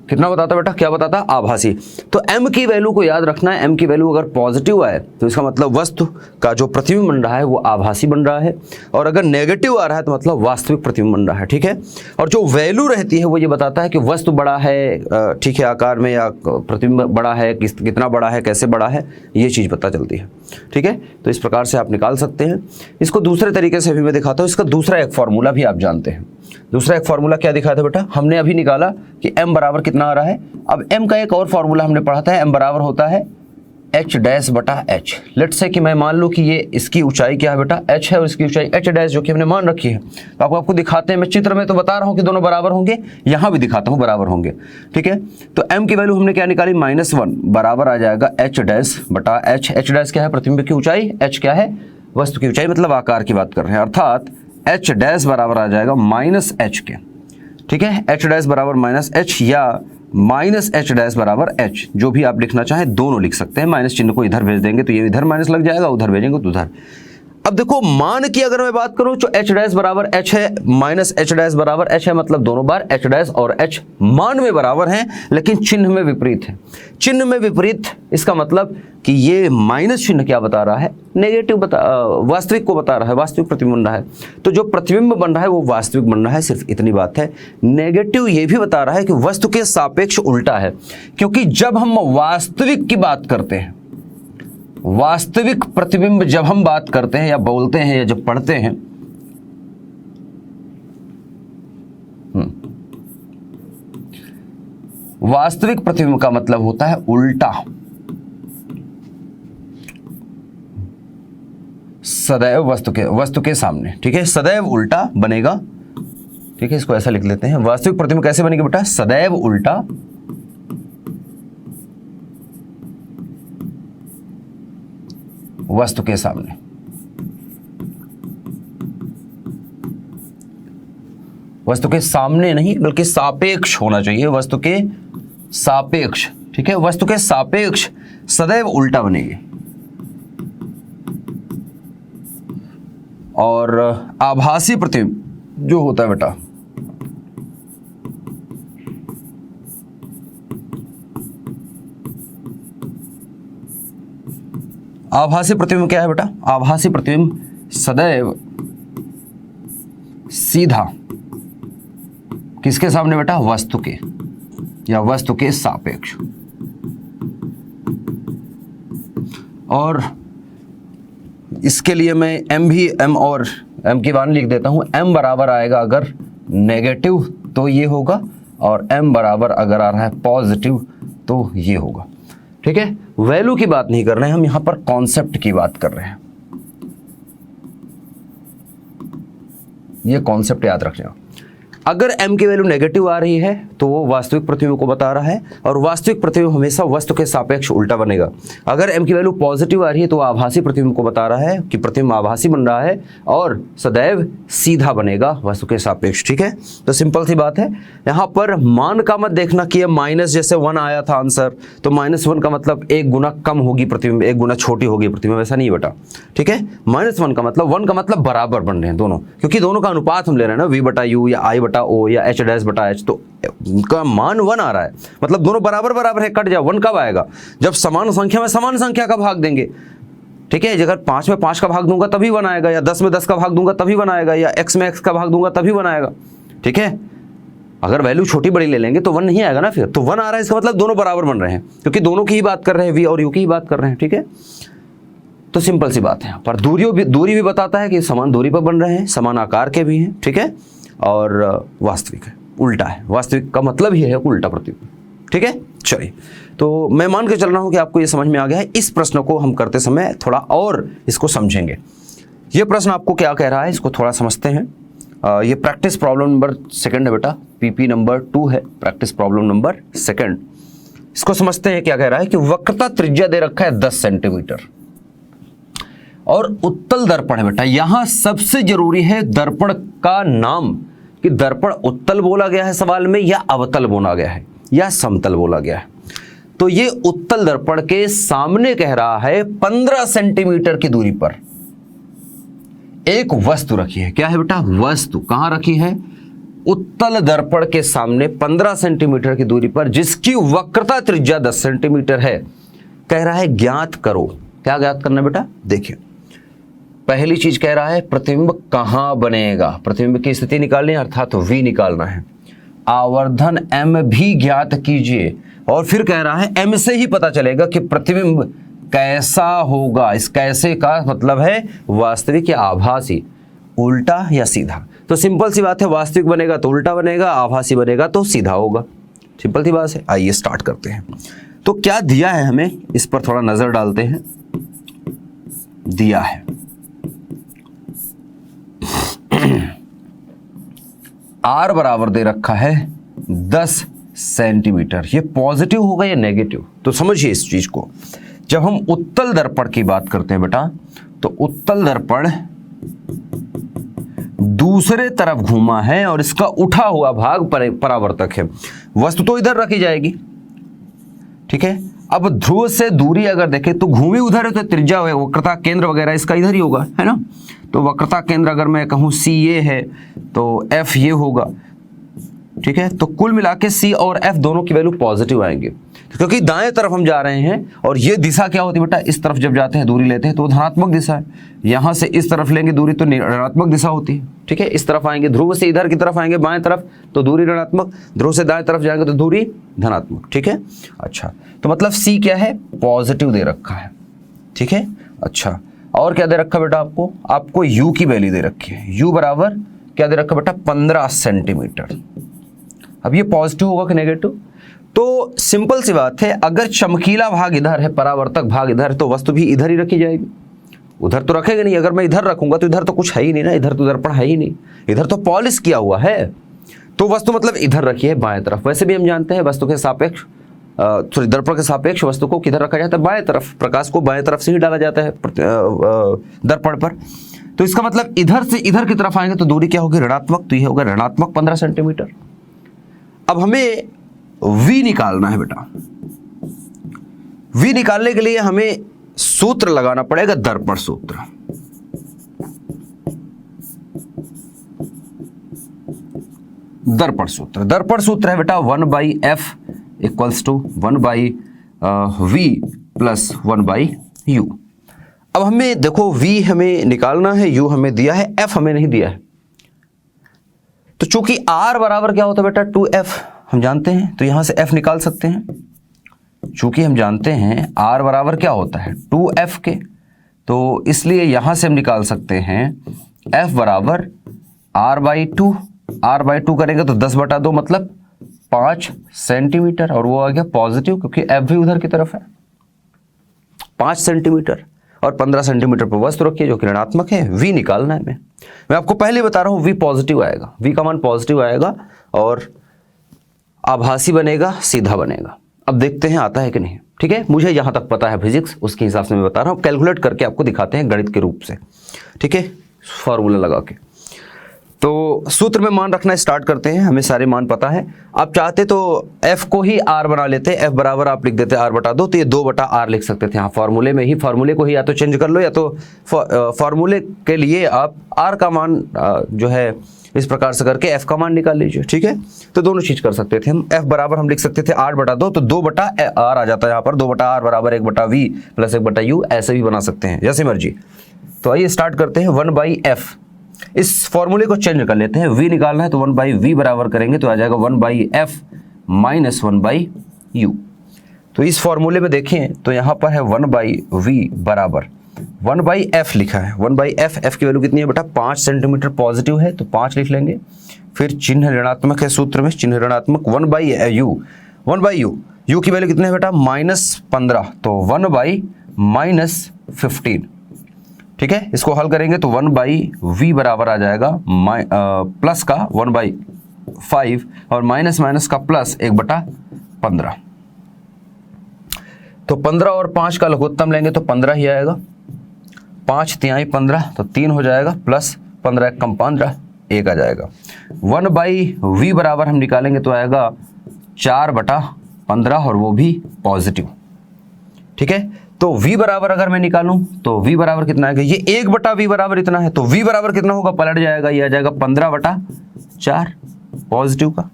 कितना बताता बेटा? क्या बताता? आभासी। तो m की वैल्यू को याद रखना है, m की वैल्यू अगर पॉजिटिव आए तो इसका मतलब वस्तु का जो प्रतिबिंब बन रहा है वो आभासी बन रहा है, और अगर नेगेटिव आ रहा है तो मतलब वास्तविक प्रतिबिंब बन रहा है, ठीक है। और जो वैल्यू रहती है वो ये बताता है कि वस्तु बड़ा है, ठीक है, आकार में, या प्रतिबिंब बड़ा है, कितना बड़ा है, कैसे बड़ा है, ये चीज़ पता चलती है, ठीक है। तो इस प्रकार से आप निकाल सकते हैं। इसको दूसरे तरीके से भी मैं दिखाता हूँ। इसका दूसरा एक फॉर्मूला भी आप जानते हैं। दूसरा एक फॉर्मूला क्या दिखाया था बेटा? हमने अभी निकाला कि m बराबर कितना आ रहा है। अब m का एक और फॉर्मूला हमने पढ़ा था, m बराबर होता है h डैश बटा h। लेट से कि मैं मान लूँ कि ये इसकी ऊंचाई क्या है बेटा? h है, और इसकी ऊंचाई h डैश जो कि हमने मान रखी है। तो आपको दिखाते हैं, मैं चित्र में तो बता रहा हूँ कि दोनों बराबर होंगे, यहाँ भी दिखाता हूँ बराबर होंगे, ठीक है। तो m की वैल्यू हमने क्या निकाली? -1 बराबर आ जाएगा h डैश बटा h। h डैश क्या है? प्रतिबिंब की ऊंचाई। h क्या है? वस्तु की ऊंचाई, मतलब आकार की बात कर रहे हैं, अर्थात h डैश बराबर आ जाएगा -h के, ठीक है। h डैश बराबर -h या -h डैश बराबर h, जो भी आप लिखना चाहें दोनों लिख सकते हैं। माइनस चिन्ह को इधर भेज देंगे तो ये इधर माइनस लग जाएगा, उधर भेजेंगे तो उधर। अब देखो मान की अगर मैं बात करूं तो h डैश बराबर h है, -h डैश बराबर h है, मतलब दोनों बार h डैश और h मान में बराबर हैं, लेकिन चिन्ह में विपरीत है। चिन्ह में विपरीत, इसका मतलब कि ये माइनस चिन्ह क्या बता रहा है? नेगेटिव वास्तविक को बता रहा है, वास्तविक प्रतिबिंब बन रहा है। तो जो प्रतिबिंब बन रहा है वो वास्तविक बन रहा है, सिर्फ इतनी बात है। नेगेटिव ये भी बता रहा है कि वस्तु के सापेक्ष उल्टा है, क्योंकि जब हम वास्तविक की बात करते हैं, वास्तविक प्रतिबिंब जब हम बात करते हैं या बोलते हैं या जब पढ़ते हैं, वास्तविक प्रतिबिंब का मतलब होता है उल्टा, सदैव वस्तु के सामने, ठीक है, सदैव उल्टा बनेगा, ठीक है। इसको ऐसा लिख लेते हैं, वास्तविक प्रतिबिंब कैसे बनेगा बेटा? सदैव उल्टा वस्तु के सामने। वस्तु के सामने नहीं बल्कि सापेक्ष होना चाहिए, वस्तु के सापेक्ष, ठीक है। वस्तु के सापेक्ष सदैव उल्टा बनेगी, और आभासी प्रतिबिंब जो होता है बेटा, आभासी प्रतिबिंब क्या है बेटा? आभासी प्रतिबिंब सदैव सीधा किसके सामने बेटा? वस्तु के या वस्तु के सापेक्ष। और इसके लिए मैं एम और एम की मान लिख देता हूं। एम बराबर आएगा अगर नेगेटिव तो ये होगा, और एम बराबर अगर आ रहा है पॉजिटिव तो ये होगा। ठीक है, वैल्यू की बात नहीं कर रहे हैं हम, यहां पर कॉन्सेप्ट की बात कर रहे हैं। ये कॉन्सेप्ट याद रखना। अगर m की वैल्यू नेगेटिव आ रही है तो वो वास्तविक प्रतिबिंब को बता रहा है, और वास्तविक प्रतिबिंब हमेशा वस्तु के सापेक्ष उल्टा बनेगा। अगर m की वैल्यू पॉजिटिव आ रही है तो आभासी प्रतिबिंब को बता रहा है कि प्रतिबिंब आभासी बन रहा है और सदैव सीधा बनेगा वस्तु के सापेक्ष। ठीक है, तो सिंपल सी बात है। यहाँ पर मान का मत देखना कि माइनस जैसे 1 आया था आंसर, तो -1 का मतलब 1 गुना कम होगी प्रतिबिंब, 1 गुना छोटी होगी प्रतिबिंब, ऐसा नहीं बेटा। ठीक है, -1 का मतलब 1 का मतलब बराबर बन रहे हैं दोनों, क्योंकि दोनों का अनुपात हम ले रहे हैं ना, v/u या i/o या h'/h, तो उनका मान 1 आ रहा है, मतलब दोनों बराबर बराबर है। कट जाए 1 कब आएगा? जब समान संख्या में समान संख्या का भाग देंगे। ठीक है, अगर 5 में 5 का भाग दूंगा तभी 1 आएगा, या 10 में 10 का भाग दूंगा तभी 1 आएगा, या x में x का भाग दूंगा तभी 1 आएगा। ठीक है, अगर वैल्यू छोटी बड़ी ले लेंगे तो 1 नहीं आएगा ना, फिर तो 1 आ रहा है, इसका मतलब दोनों बराबर बन रहे हैं, क्योंकि दोनों की ही बात कर रहे हैं, v और u की ही बात कर रहे हैं। ठीक है, तो सिंपल सी बात है। यहाँ पर दूरी भी बताता है कि समान दूरी पर बन रहे हैं, समान आकार के भी हैं। ठीक है, और वास्तविक है, उल्टा है। वास्तविक का मतलब ही है उल्टा प्रतिबिंब। ठीक है, चलिए, तो मैं मान के चल रहा हूं कि आपको ये समझ में आ गया है। इस प्रश्न को हम करते समय थोड़ा और इसको समझेंगे। ये प्रश्न आपको क्या कह रहा है, इसको थोड़ा समझते हैं। ये प्रैक्टिस प्रॉब्लम नंबर 2 है बेटा, पीपी नंबर 2 है, प्रैक्टिस प्रॉब्लम नंबर 2। इसको समझते हैं। क्या कह रहा है कि वक्रता त्रिज्या दे रखा है 10 सेंटीमीटर और उत्तल दर्पण है बेटा। यहां सबसे जरूरी है दर्पण का नाम, कि दर्पण उत्तल बोला गया है सवाल में, या अवतल बोला गया है, या समतल बोला गया है। तो ये उत्तल दर्पण के सामने कह रहा है 15 सेंटीमीटर की दूरी पर एक वस्तु रखी है। क्या है बेटा? वस्तु कहां रखी है? उत्तल दर्पण के सामने 15 सेंटीमीटर की दूरी पर, जिसकी वक्रता त्रिज्या 10 सेंटीमीटर है। कह रहा है ज्ञात करो। क्या ज्ञात करना बेटा? देखिए, पहली चीज कह रहा है प्रतिबिंब कहां बनेगा, प्रतिबिंब की स्थिति निकालनी है, अर्थात v निकालना है। आवर्धन m भी ज्ञात कीजिए, और फिर कह रहा है m से ही पता चलेगा कि प्रतिबिंब कैसा होगा। इस कैसे का मतलब है वास्तविक या आभासी, उल्टा या सीधा। तो सिंपल सी बात है, वास्तविक बनेगा तो उल्टा बनेगा, आभासी बनेगा तो सीधा होगा। सिंपल सी बात है। आइए स्टार्ट करते हैं। तो क्या दिया है हमें, इस पर थोड़ा नजर डालते हैं। दिया है R बराबर दे रखा है 10 सेंटीमीटर। ये पॉजिटिव होगा या नेगेटिव? तो समझिए इस चीज को। जब हम उत्तल दर्पण की बात करते हैं बेटा, तो उत्तल दर्पण दूसरे तरफ घूमा है और इसका उठा हुआ भाग परावर्तक है। वस्तु तो इधर रखी जाएगी। ठीक है, अब ध्रुव से दूरी अगर देखें तो घूमी उधर है, तो त्रिज्या वक्रता केंद्र वगैरह इसका इधर ही होगा, है ना। तो वक्रता केंद्र अगर मैं कहूँ C ये है तो F ये होगा। ठीक है, तो कुल मिला के C और F दोनों की वैल्यू पॉजिटिव आएंगे, क्योंकि दाएं तरफ हम जा रहे हैं। और ये दिशा क्या होती है बेटा? इस तरफ जब जाते हैं दूरी लेते हैं तो धनात्मक दिशा है। यहां से इस तरफ लेंगे दूरी तो ऋणात्मक दिशा होती है। ठीक है, इस तरफ आएंगे, ध्रुव से इधर की तरफ आएंगे बाएं तरफ तो दूरी ऋणात्मक, ध्रुव से दाएं तरफ जाएंगे तो दूरी धनात्मक। ठीक है, अच्छा, तो मतलब C क्या है? पॉजिटिव दे रखा है। ठीक है, अच्छा, और क्या दे रखा बेटा? आपको U की वैल्यू दे रखी है। U बराबर क्या दे रखा बेटा? 15 सेंटीमीटर। अब ये पॉजिटिव होगा कि नेगेटिव? तो सिंपल सी बात है, अगर चमकीला भाग इधर है, परावर्तक भाग इधर है, तो वस्तु भी इधर ही रखी जाएगी। उधर तो रखेगा नहीं। अगर मैं इधर रखूंगा तो इधर तो कुछ है ही नहीं ना, इधर तो दर्पण है ही नहीं, इधर तो पॉलिश किया हुआ है। तो वस्तु मतलब इधर रखी है बाएं तरफ। वैसे भी हम जानते हैं वस्तु के सापेक्ष दर्पण के सापेक्ष वस्तु को किधर रखा जाता है? बाएं तरफ। प्रकाश को बाएं तरफ से ही डाला जाता है दर्पण पर। तो इसका मतलब इधर से इधर की तरफ आएंगे तो दूरी क्या होगी? ऋणात्मक। तो ये होगा ऋणात्मक 15 सेंटीमीटर। अब हमें V निकालना है बेटा। V निकालने के लिए हमें सूत्र लगाना पड़ेगा, दर्पण सूत्र। दर्पण सूत्र। दर्पण सूत्र है बेटा 1/f equals to 1/v plus 1/u। अब हमें देखो v हमें निकालना है, u हमें दिया है, f हमें नहीं दिया है। तो चूंकि r बराबर क्या होता है बेटा 2f हम जानते हैं, तो यहां से f निकाल सकते हैं। चूंकि हम जानते हैं r बराबर क्या होता है 2f के, तो इसलिए यहां से हम निकाल सकते हैं f बराबर r/2। r/2 करेंगे तो 10/2 मतलब 5 सेंटीमीटर, और वो आ गया पॉजिटिव क्योंकि f भी उधर की तरफ है 5 सेंटीमीटर, और 15 सेंटीमीटर पर वस्तु रखिए जो कि ऋणात्मक है। v निकालना है मैं आपको पहले बता रहा हूं v पॉजिटिव आएगा, v का मान पॉजिटिव आएगा और आभासी बनेगा, सीधा बनेगा। अब देखते हैं आता है कि नहीं। ठीक है, मुझे यहां तक पता है फिजिक्स, उसके हिसाब से मैं बता रहा हूं। कैलकुलेट करके आपको दिखाते हैं गणित के रूप से। ठीक है, फॉर्मूला लगा के। तो सूत्र में मान रखना स्टार्ट करते हैं, हमें सारे मान पता है। आप चाहते तो f को ही r बना लेते, f बराबर आप लिख देते r/2, तो ये 2/r लिख सकते थे। यहाँ फॉर्मूले में ही, फॉर्मूले को ही या तो चेंज कर लो, या तो फॉर्मूले के लिए आप r का मान जो है इस प्रकार से करके f का मान निकाल लीजिए। ठीक है, तो दोनों चीज कर सकते थे हम। f बराबर हम लिख सकते थे r/2, तो 2/r आ जाता है यहाँ पर, 2/r बराबर 1/v प्लस 1/u, ऐसे भी बना सकते हैं जैसे मर्जी। तो आइए स्टार्ट करते हैं 1/f। इस फॉर्मूले को चेंज कर लेते हैं, v निकालना है तो 1/v बराबर करेंगे तो आ जाएगा 1/f माइनस 1/u। तो इस फॉर्मूले में देखें तो यहाँ पर है 1/v बराबर 1/f लिखा है। 1/f, f की वैल्यू कितनी है बेटा 5 सेंटीमीटर पॉजिटिव है तो 5 लिख लेंगे। फिर चिन्ह ऋणात्मक है सूत्र में, चिन्ह ऋणात्मक 1/u, 1/u, u की वैल्यू कितनी है बेटा -15, तो 1/-15। ठीक है, इसको हल करेंगे तो 1/v बराबर आ जाएगा प्लस का 1/5 और माइनस माइनस का प्लस 1/15। तो 15 और 5 का लघुत्तम लेंगे तो 15 ही आएगा। 5 तिहाई 15 तो 3 हो जाएगा, प्लस 15 कम 15 1 आ जाएगा। 1/v बराबर हम निकालेंगे तो आएगा 4/15 और वो भी पॉजिटिव। ठीक है, तो v बराबर अगर मैं निकालूं तो v बराबर कितना आएगा, ये 1/v बराबर इतना है, तो v बराबर कितना होगा, पलट जाएगा, ये आ जाएगा 15/4 पॉजिटिव का।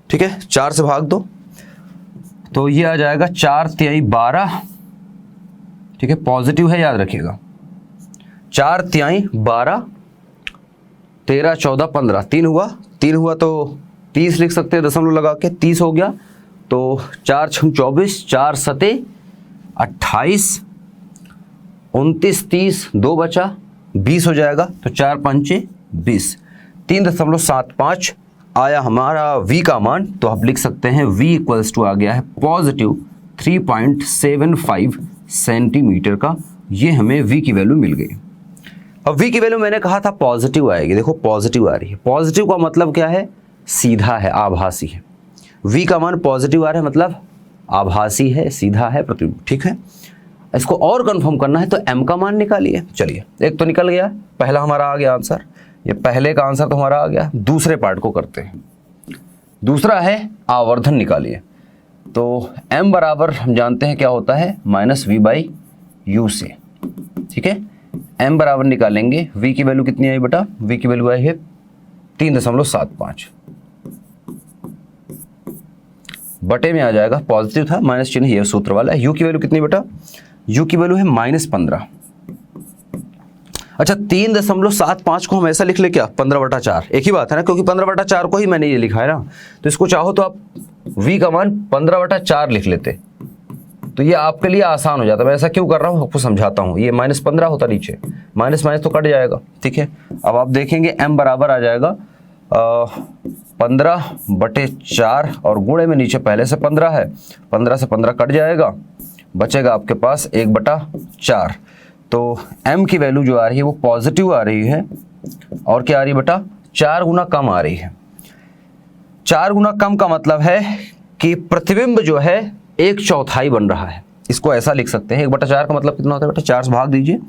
ठीक है, 4 से भाग दो तो ये आ जाएगा 4 तिहाई 12। ठीक है, पॉजिटिव है याद रखिएगा। 4 तिहाई 12, 13, 14, 15, 3 हुआ तो 30 लिख सकते हैं दशमलव लगा के, 30 हो गया। तो 4 × 24, 4 × 28, 29, 30, 2 बचा 20 हो जाएगा, तो 4 × 5 = 20। 3.75 आया हमारा v का मान, तो आप लिख सकते हैं v इक्वल्स टू आ गया है पॉजिटिव 3.75 सेंटीमीटर का। ये हमें v की वैल्यू मिल गई। अब v की वैल्यू मैंने कहा था पॉजिटिव आएगी, देखो पॉजिटिव आ रही है। पॉजिटिव का मतलब क्या है, सीधा है, आभासी है। v का मान पॉजिटिव आ रहा है मतलब आभासी है, सीधा है, प्रतिबिंब। ठीक है, इसको और कंफर्म करना है तो m का मान निकालिए। चलिए, एक तो निकल गया, पहला हमारा आ गया आंसर, ये पहले का आंसर तो हमारा आ गया। दूसरे पार्ट को करते हैं। दूसरा है आवर्धन निकालिए। तो m बराबर हम जानते हैं क्या होता है -v/u से। ठीक है, m बराबर निकालेंगे, v की वैल्यू कितनी आई बेटा, v की वैल्यू आई है 3.75, बटे में आ जाएगा, पॉजिटिव था, माइनस चिन्ह ये सूत्र वाला है। u की वैल्यू कितनी बेटा, u की वैल्यू है -15। अच्छा, 3.75 को हम ऐसा लिख ले क्या 15/4, एक ही बात है ना, क्योंकि 15/4 को ही मैंने ये लिखा है ना। तो इसको चाहो तो आप v का मान 15/4 लिख लेते, तो ये आपके लिए आसान हो जाता। मैं ऐसा क्यों कर रहा हूँ आपको समझाता हूँ। ये -15 होता नीचे, माइनस माइनस तो कट जाएगा। ठीक है, अब आप देखेंगे m बराबर आ जाएगा 15/4 और गुणे में नीचे पहले से 15 है, 15 से 15 कट जाएगा, बचेगा आपके पास 1/4। तो m की वैल्यू जो आ रही है वो पॉजिटिव आ रही है, और क्या आ रही है बेटा 4 गुना कम आ रही है। 4 गुना कम का मतलब है कि प्रतिबिंब जो है 1/4 बन रहा है। इसको ऐसा लिख सकते हैं, 1/4 का मतलब कितना होता है बेटा, 4 से भाग दीजिए,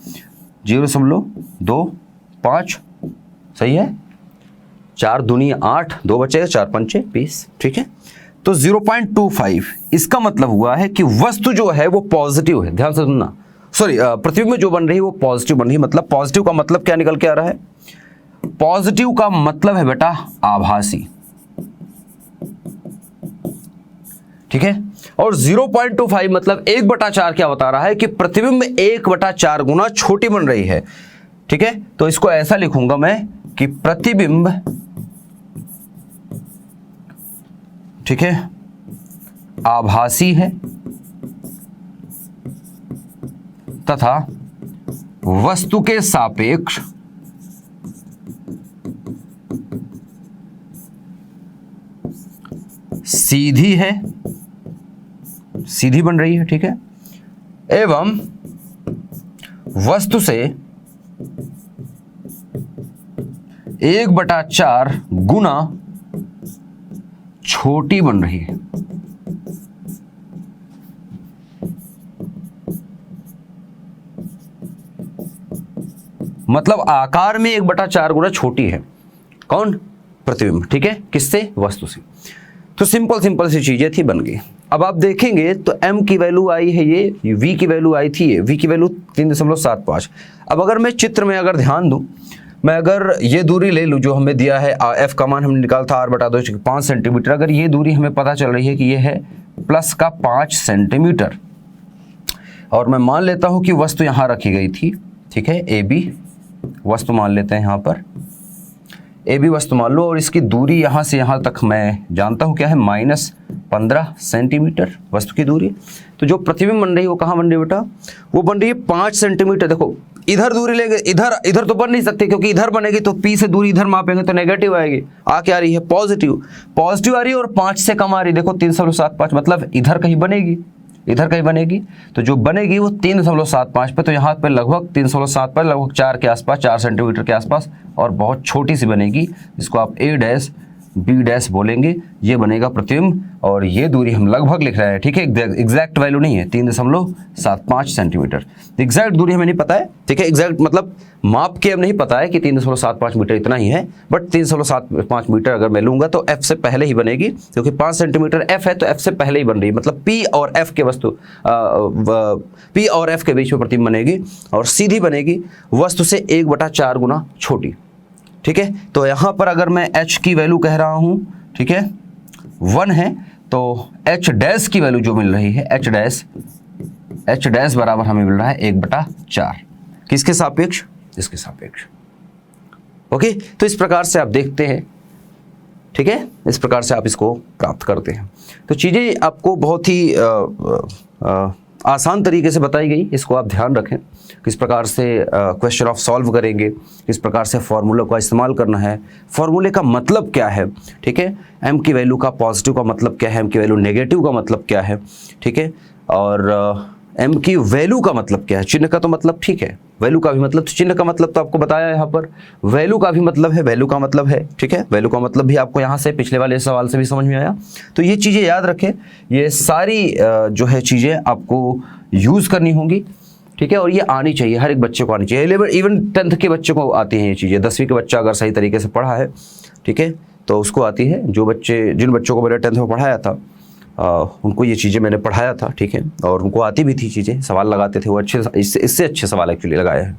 0.25, सही है। 4 दूनी 8, 2 बचेगा, 4 पंचे 20। ठीक है, तो 0.25, इसका मतलब हुआ है कि वस्तु जो है वो पॉजिटिव है। ध्यान से सुनना, सॉरी, प्रतिबिंब जो बन रही है वो पॉजिटिव बन रही है। मतलब पॉजिटिव का मतलब क्या निकल के आ रहा है, पॉजिटिव का मतलब है बेटा आभासी, ठीक है। और 0.25 मतलब 1/4 क्या बता रहा है कि प्रतिबिंब 1/4 गुना छोटी बन रही है, ठीक है। तो इसको ऐसा लिखूंगा मैं कि प्रतिबिंब, ठीक है, आभासी है तथा वस्तु के सापेक्ष सीधी है, सीधी बन रही है, ठीक है, एवं वस्तु से 1/4 गुना छोटी बन रही है। मतलब आकार में 1/4 गुना छोटी है, कौन? प्रतिबिंब, ठीक है, किससे? वस्तु से। तो सिंपल सी चीजें थी, बन गई। अब आप देखेंगे तो m की वैल्यू आई है ये, v की वैल्यू आई थी ये, v की वैल्यू 3.75। अब अगर मैं चित्र में अगर ध्यान दूं, मैं अगर ये दूरी ले लूँ जो हमें दिया है, f का मान हमने निकाला था r/2 5 सेंटीमीटर, अगर ये दूरी हमें पता चल रही है कि ये है प्लस का 5 सेंटीमीटर, और मैं मान लेता हूँ कि वस्तु यहाँ रखी गई थी, ठीक है, AB वस्तु मान लेते हैं, यहाँ पर AB वस्तु मान लो, और इसकी दूरी यहाँ से यहाँ तक मैं जानता हूँ क्या है, -15 सेंटीमीटर वस्तु की दूरी। तो जो प्रतिबिंब बन रही है वो कहाँ बन रही है बेटा? वो बन रही है 5 सेंटीमीटर। देखो इधर दूरी लेंगे, इधर तो बन नहीं सकती, क्योंकि इधर बनेगी तो P से दूरी इधर मापेंगे तो नेगेटिव आएगी। आ क्या आ रही है? पॉजिटिव आ रही है, और 5 से कम आ रही है। देखो 3.75 मतलब इधर कहीं बनेगी, इधर कहीं बनेगी, तो जो बनेगी वो 3.75 पे, तो यहाँ पे लगभग 3.75 लगभग 4 के आसपास, 4 सेंटीमीटर के आसपास, और बहुत छोटी सी बनेगी, जिसको आप A' B' बोलेंगे। ये बनेगा प्रतिबिंब, और ये दूरी हम लगभग लिख रहे हैं, ठीक है, एग्जैक्ट वैल्यू नहीं है, 3.75 सेंटीमीटर। एग्जैक्ट दूरी हमें नहीं पता है, ठीक है, एग्जैक्ट मतलब माप के हम नहीं पता है कि 3.75 मीटर इतना ही है, बट 3.75 मीटर अगर मैं लूंगा तो F से पहले ही बनेगी, क्योंकि 5 सेंटीमीटर F है तो F से पहले ही बन रही है, मतलब P और F के वस्तु P और F के बीच में प्रतिबिंब बनेगी, और सीधी बनेगी, वस्तु से 1/4 गुना छोटी, ठीक है। तो यहाँ पर अगर मैं H की वैल्यू कह रहा हूँ, ठीक है, 1 है, तो H' की वैल्यू जो मिल रही है, H' बराबर हमें मिल रहा है 1/4, किसके सापेक्ष? इसके सापेक्ष। ओके, तो इस प्रकार से आप देखते हैं, ठीक है, इस प्रकार से आप इसको प्राप्त करते हैं। तो चीज़ें आपको बहुत ही आसान तरीके से बताई गई, इसको आप ध्यान रखें, किस प्रकार से क्वेश्चन ऑफ सॉल्व करेंगे, किस प्रकार से फॉर्मूला का इस्तेमाल करना है, फॉर्मूले का मतलब क्या है, ठीक है, m की वैल्यू का पॉजिटिव का मतलब क्या है, m की वैल्यू नेगेटिव का मतलब क्या है, ठीक है, और m की वैल्यू का मतलब क्या है। चिन्ह का तो मतलब ठीक है, वैल्यू का भी मतलब, तो चिन्ह का मतलब तो आपको बताया यहाँ पर, वैल्यू का भी मतलब है, वैल्यू का मतलब है, ठीक है, वैल्यू का मतलब भी आपको यहाँ से पिछले वाले सवाल से भी समझ में आया। तो ये चीज़ें याद रखें, ये सारी जो है चीज़ें आपको यूज़ करनी होंगी, ठीक है, और ये आनी चाहिए, हर एक बच्चे को आनी चाहिए। इवन 10th के बच्चे को आती हैं ये चीज़ें, 10वीं के बच्चा अगर सही तरीके से पढ़ा है, ठीक है, तो उसको आती है। जिन बच्चों को मैंने 10th में पढ़ाया था, उनको ये चीज़ें मैंने पढ़ाया था, ठीक है, और उनको आती भी थी चीज़ें, सवाल लगाते थे वो अच्छे, इससे अच्छे सवाल एक्चुअली लगाए हैं।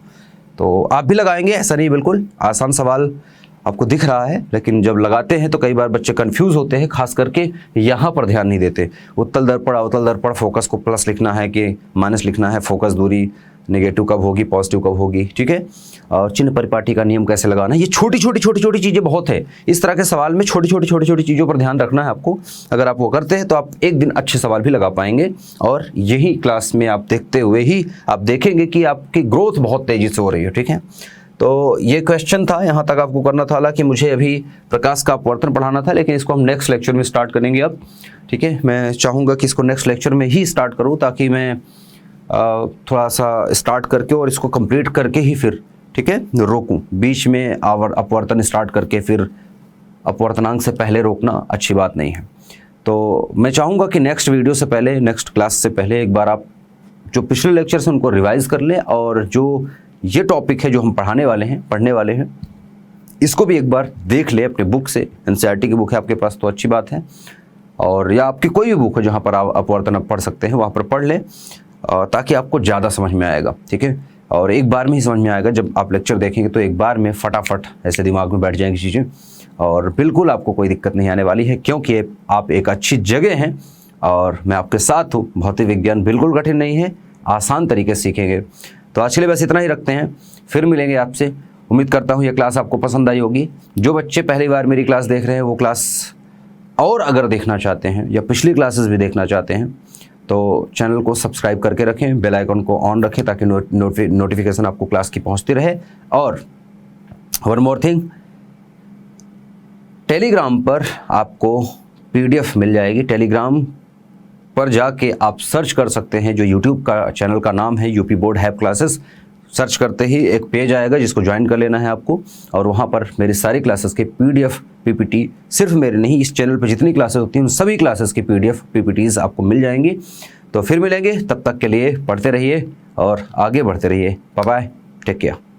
तो आप भी लगाएंगे, ऐसा नहीं, बिल्कुल आसान सवाल आपको दिख रहा है, लेकिन जब लगाते हैं तो कई बार बच्चे कंफ्यूज होते हैं, खास करके यहाँ पर ध्यान नहीं देते। उत्तल दर्पण फोकस को प्लस लिखना है कि माइनस लिखना है, फोकस दूरी नेगेटिव कब होगी, पॉजिटिव कब होगी, ठीक है, और चिन्ह परिपाटी का नियम कैसे लगाना है, ये छोटी छोटी चीज़ें बहुत है। इस तरह के सवाल में छोटी छोटी चीज़ों पर ध्यान रखना है आपको। अगर आप वो करते हैं तो आप एक दिन अच्छे सवाल भी लगा पाएंगे, और यही क्लास में आप देखते हुए ही आप देखेंगे कि आपकी ग्रोथ बहुत तेज़ी से हो रही है, ठीक है। तो ये क्वेश्चन था, यहाँ तक आपको करना था। हालांकि मुझे अभी प्रकाश का अपवर्तन पढ़ाना था, लेकिन इसको हम नेक्स्ट लेक्चर में स्टार्ट करेंगे अब, ठीक है। मैं चाहूँगा कि इसको नेक्स्ट लेक्चर में ही स्टार्ट करूँ, ताकि मैं थोड़ा सा स्टार्ट करके और इसको कंप्लीट करके ही फिर, ठीक है, रोकूं। बीच में अपवर्तन स्टार्ट करके फिर अपवर्तनांक से पहले रोकना अच्छी बात नहीं है। तो मैं चाहूँगा कि नेक्स्ट वीडियो से पहले, नेक्स्ट क्लास से पहले एक बार आप जो पिछले लेक्चर से उनको रिवाइज़ कर लें, और जो ये टॉपिक है जो हम पढ़ने वाले हैं, इसको भी एक बार देख ले अपने बुक से। NCERT की बुक है आपके पास तो अच्छी बात है, और या आपकी कोई भी बुक है जहाँ पर आप अपवर्तन आप पढ़ सकते हैं, वहाँ पर पढ़ लें, ताकि आपको ज़्यादा समझ में आएगा, ठीक है। और एक बार में ही समझ में आएगा। जब आप लेक्चर देखेंगे तो एक बार में फटाफट ऐसे दिमाग में बैठ जाएंगी चीज़ें और बिल्कुल आपको कोई दिक्कत नहीं आने वाली है, क्योंकि आप एक अच्छी जगह हैं और मैं आपके साथ हूँ। भौतिक विज्ञान बिल्कुल कठिन नहीं है, आसान तरीके से सीखेंगे। तो आज के लिए बस इतना ही रखते हैं, फिर मिलेंगे आपसे। उम्मीद करता हूँ ये क्लास आपको पसंद आई होगी। जो बच्चे पहली बार मेरी क्लास देख रहे हैं वो क्लास और अगर देखना चाहते हैं या पिछली क्लासेस भी देखना चाहते हैं तो चैनल को सब्सक्राइब करके रखें, बेल आइकन को ऑन रखें ताकि नोटिफिकेशन आपको क्लास की पहुंचती रहे। और वन मोर थिंग, टेलीग्राम पर आपको PDF मिल जाएगी। टेलीग्राम पर जाके आप सर्च कर सकते हैं, जो यूट्यूब का चैनल का नाम है यूपी बोर्ड हैप क्लासेस। सर्च करते ही एक पेज आएगा जिसको ज्वाइन कर लेना है आपको, और वहाँ पर मेरी सारी क्लासेस के PDF PPT, सिर्फ मेरे नहीं, इस चैनल पर जितनी क्लासेस होती हैं उन सभी क्लासेस की PDF PPTs आपको मिल जाएंगी। तो फिर मिलेंगे, तब तक के लिए पढ़ते रहिए और आगे बढ़ते रहिए। Bye bye, take care.